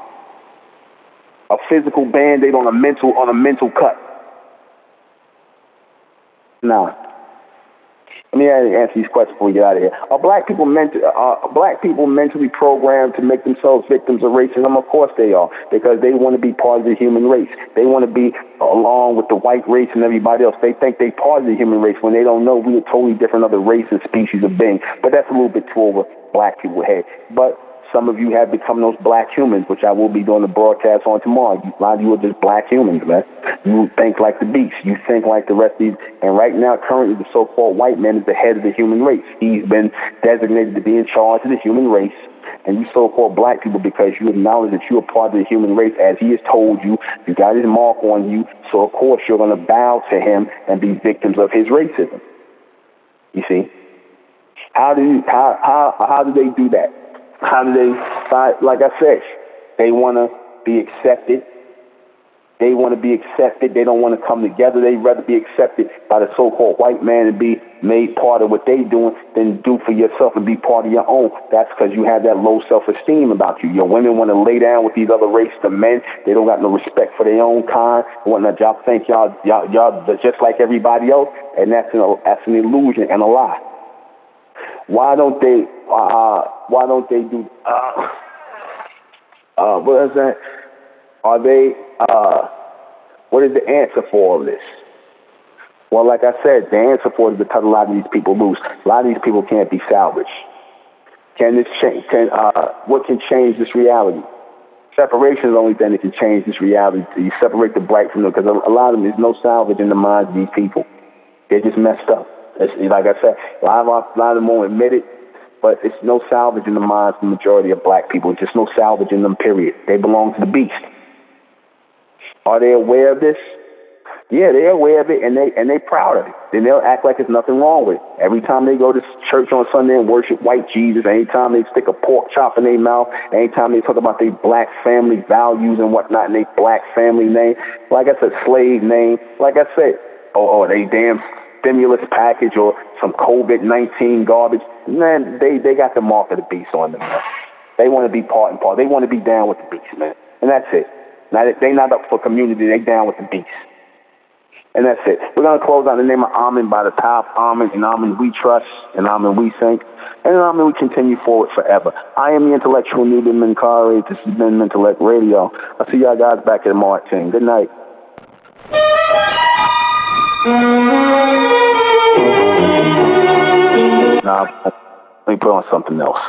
A physical Band-Aid on a mental cut. Nah. Let me answer these questions before we get out of here. Are black people mentally programmed to make themselves victims of racism? Of course they are, because they want to be part of the human race. They want to be along with the white race and everybody else. They think they part of the human race when they don't know we're a totally different other race and species of being. But that's a little bit too over black people's head. But some of you have become those black humans, which I will be doing the broadcast on tomorrow. A lot of you are just black humans, man. You think like the beast. You think like the rest of these. And right now, currently, the so-called white man is the head of the human race. He's been designated to be in charge of the human race. And you so-called black people, because you acknowledge that you are part of the human race, as he has told you, you got his mark on you. So, of course, you're going to bow to him and be victims of his racism. You see? How do they do that? How do they, like I said, they want to be accepted. They want to be accepted. They don't want to come together. They'd rather be accepted by the so-called white man and be made part of what they're doing than do for yourself and be part of your own. That's because you have that low self-esteem about you. Your women want to lay down with these other races of men. They don't got no respect for their own kind and whatnot. Y'all think y'all just like everybody else, and that's an illusion and a lie. Why don't they do, what is that? Are they, what is the answer for all this? Well, like I said, the answer for it is to cut a lot of these people loose. A lot of these people can't be salvaged. Can this change? What can change this reality? Separation is the only thing that can change this reality. You separate the bright from the, because a lot of them, there's no salvage in the minds of these people. They're just messed up. Like I said, a lot of them won't admit it, but it's no salvage in the minds of the majority of black people. It's just no salvage in them, period. They belong to the beast. Are they aware of this? Yeah, they're aware of it, and they proud of it. Then they'll act like there's nothing wrong with it. Every time they go to church on Sunday and worship white Jesus, anytime they stick a pork chop in their mouth, anytime they talk about their black family values and whatnot, and their black family name, like I said, slave name, like I said, or they damn stimulus package or some COVID-19 garbage, man, they got the mark of the beast on them, man. They want to be part and part. They want to be down with the beast, man. And that's it. Now, they not up for community. They down with the beast. And that's it. We're going to close out in the name of Amen by the power of Amen. In Amen we trust. In Amen we think. And in Amen we continue forward forever. I am the intellectual NUBEN MENKARAYZZ. This has been Mentellect Radio. I'll see y'all guys back at Martin. Good night. Now, let me put on something else.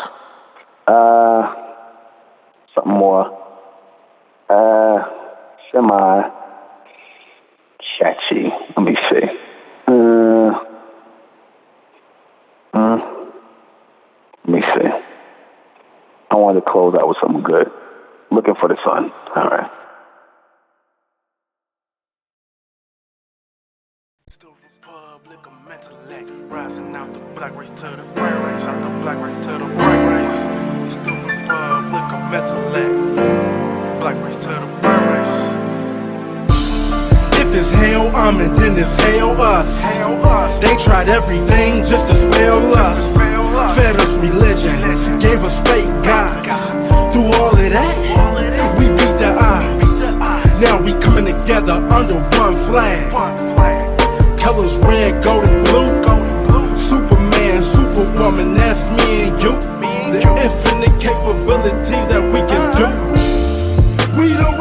Something more. Semi-catchy. Let me see. Let me see. I wanted to close out with something good. Looking for the sun. All right. Republic of Mentellect, rising out the black race to the bright race, out the black race to the bright race. It's the Republic of Mentellect, black race to the bright race. If it's hell, then it's hell us. They tried everything just to spell us. Fed us religion, gave us fake gods. Through all of that, we beat the odds. Now we coming together under one flag. Colors red, gold, and blue. Superman, Superwoman, that's me and you. The infinite capabilities that we can do. We don't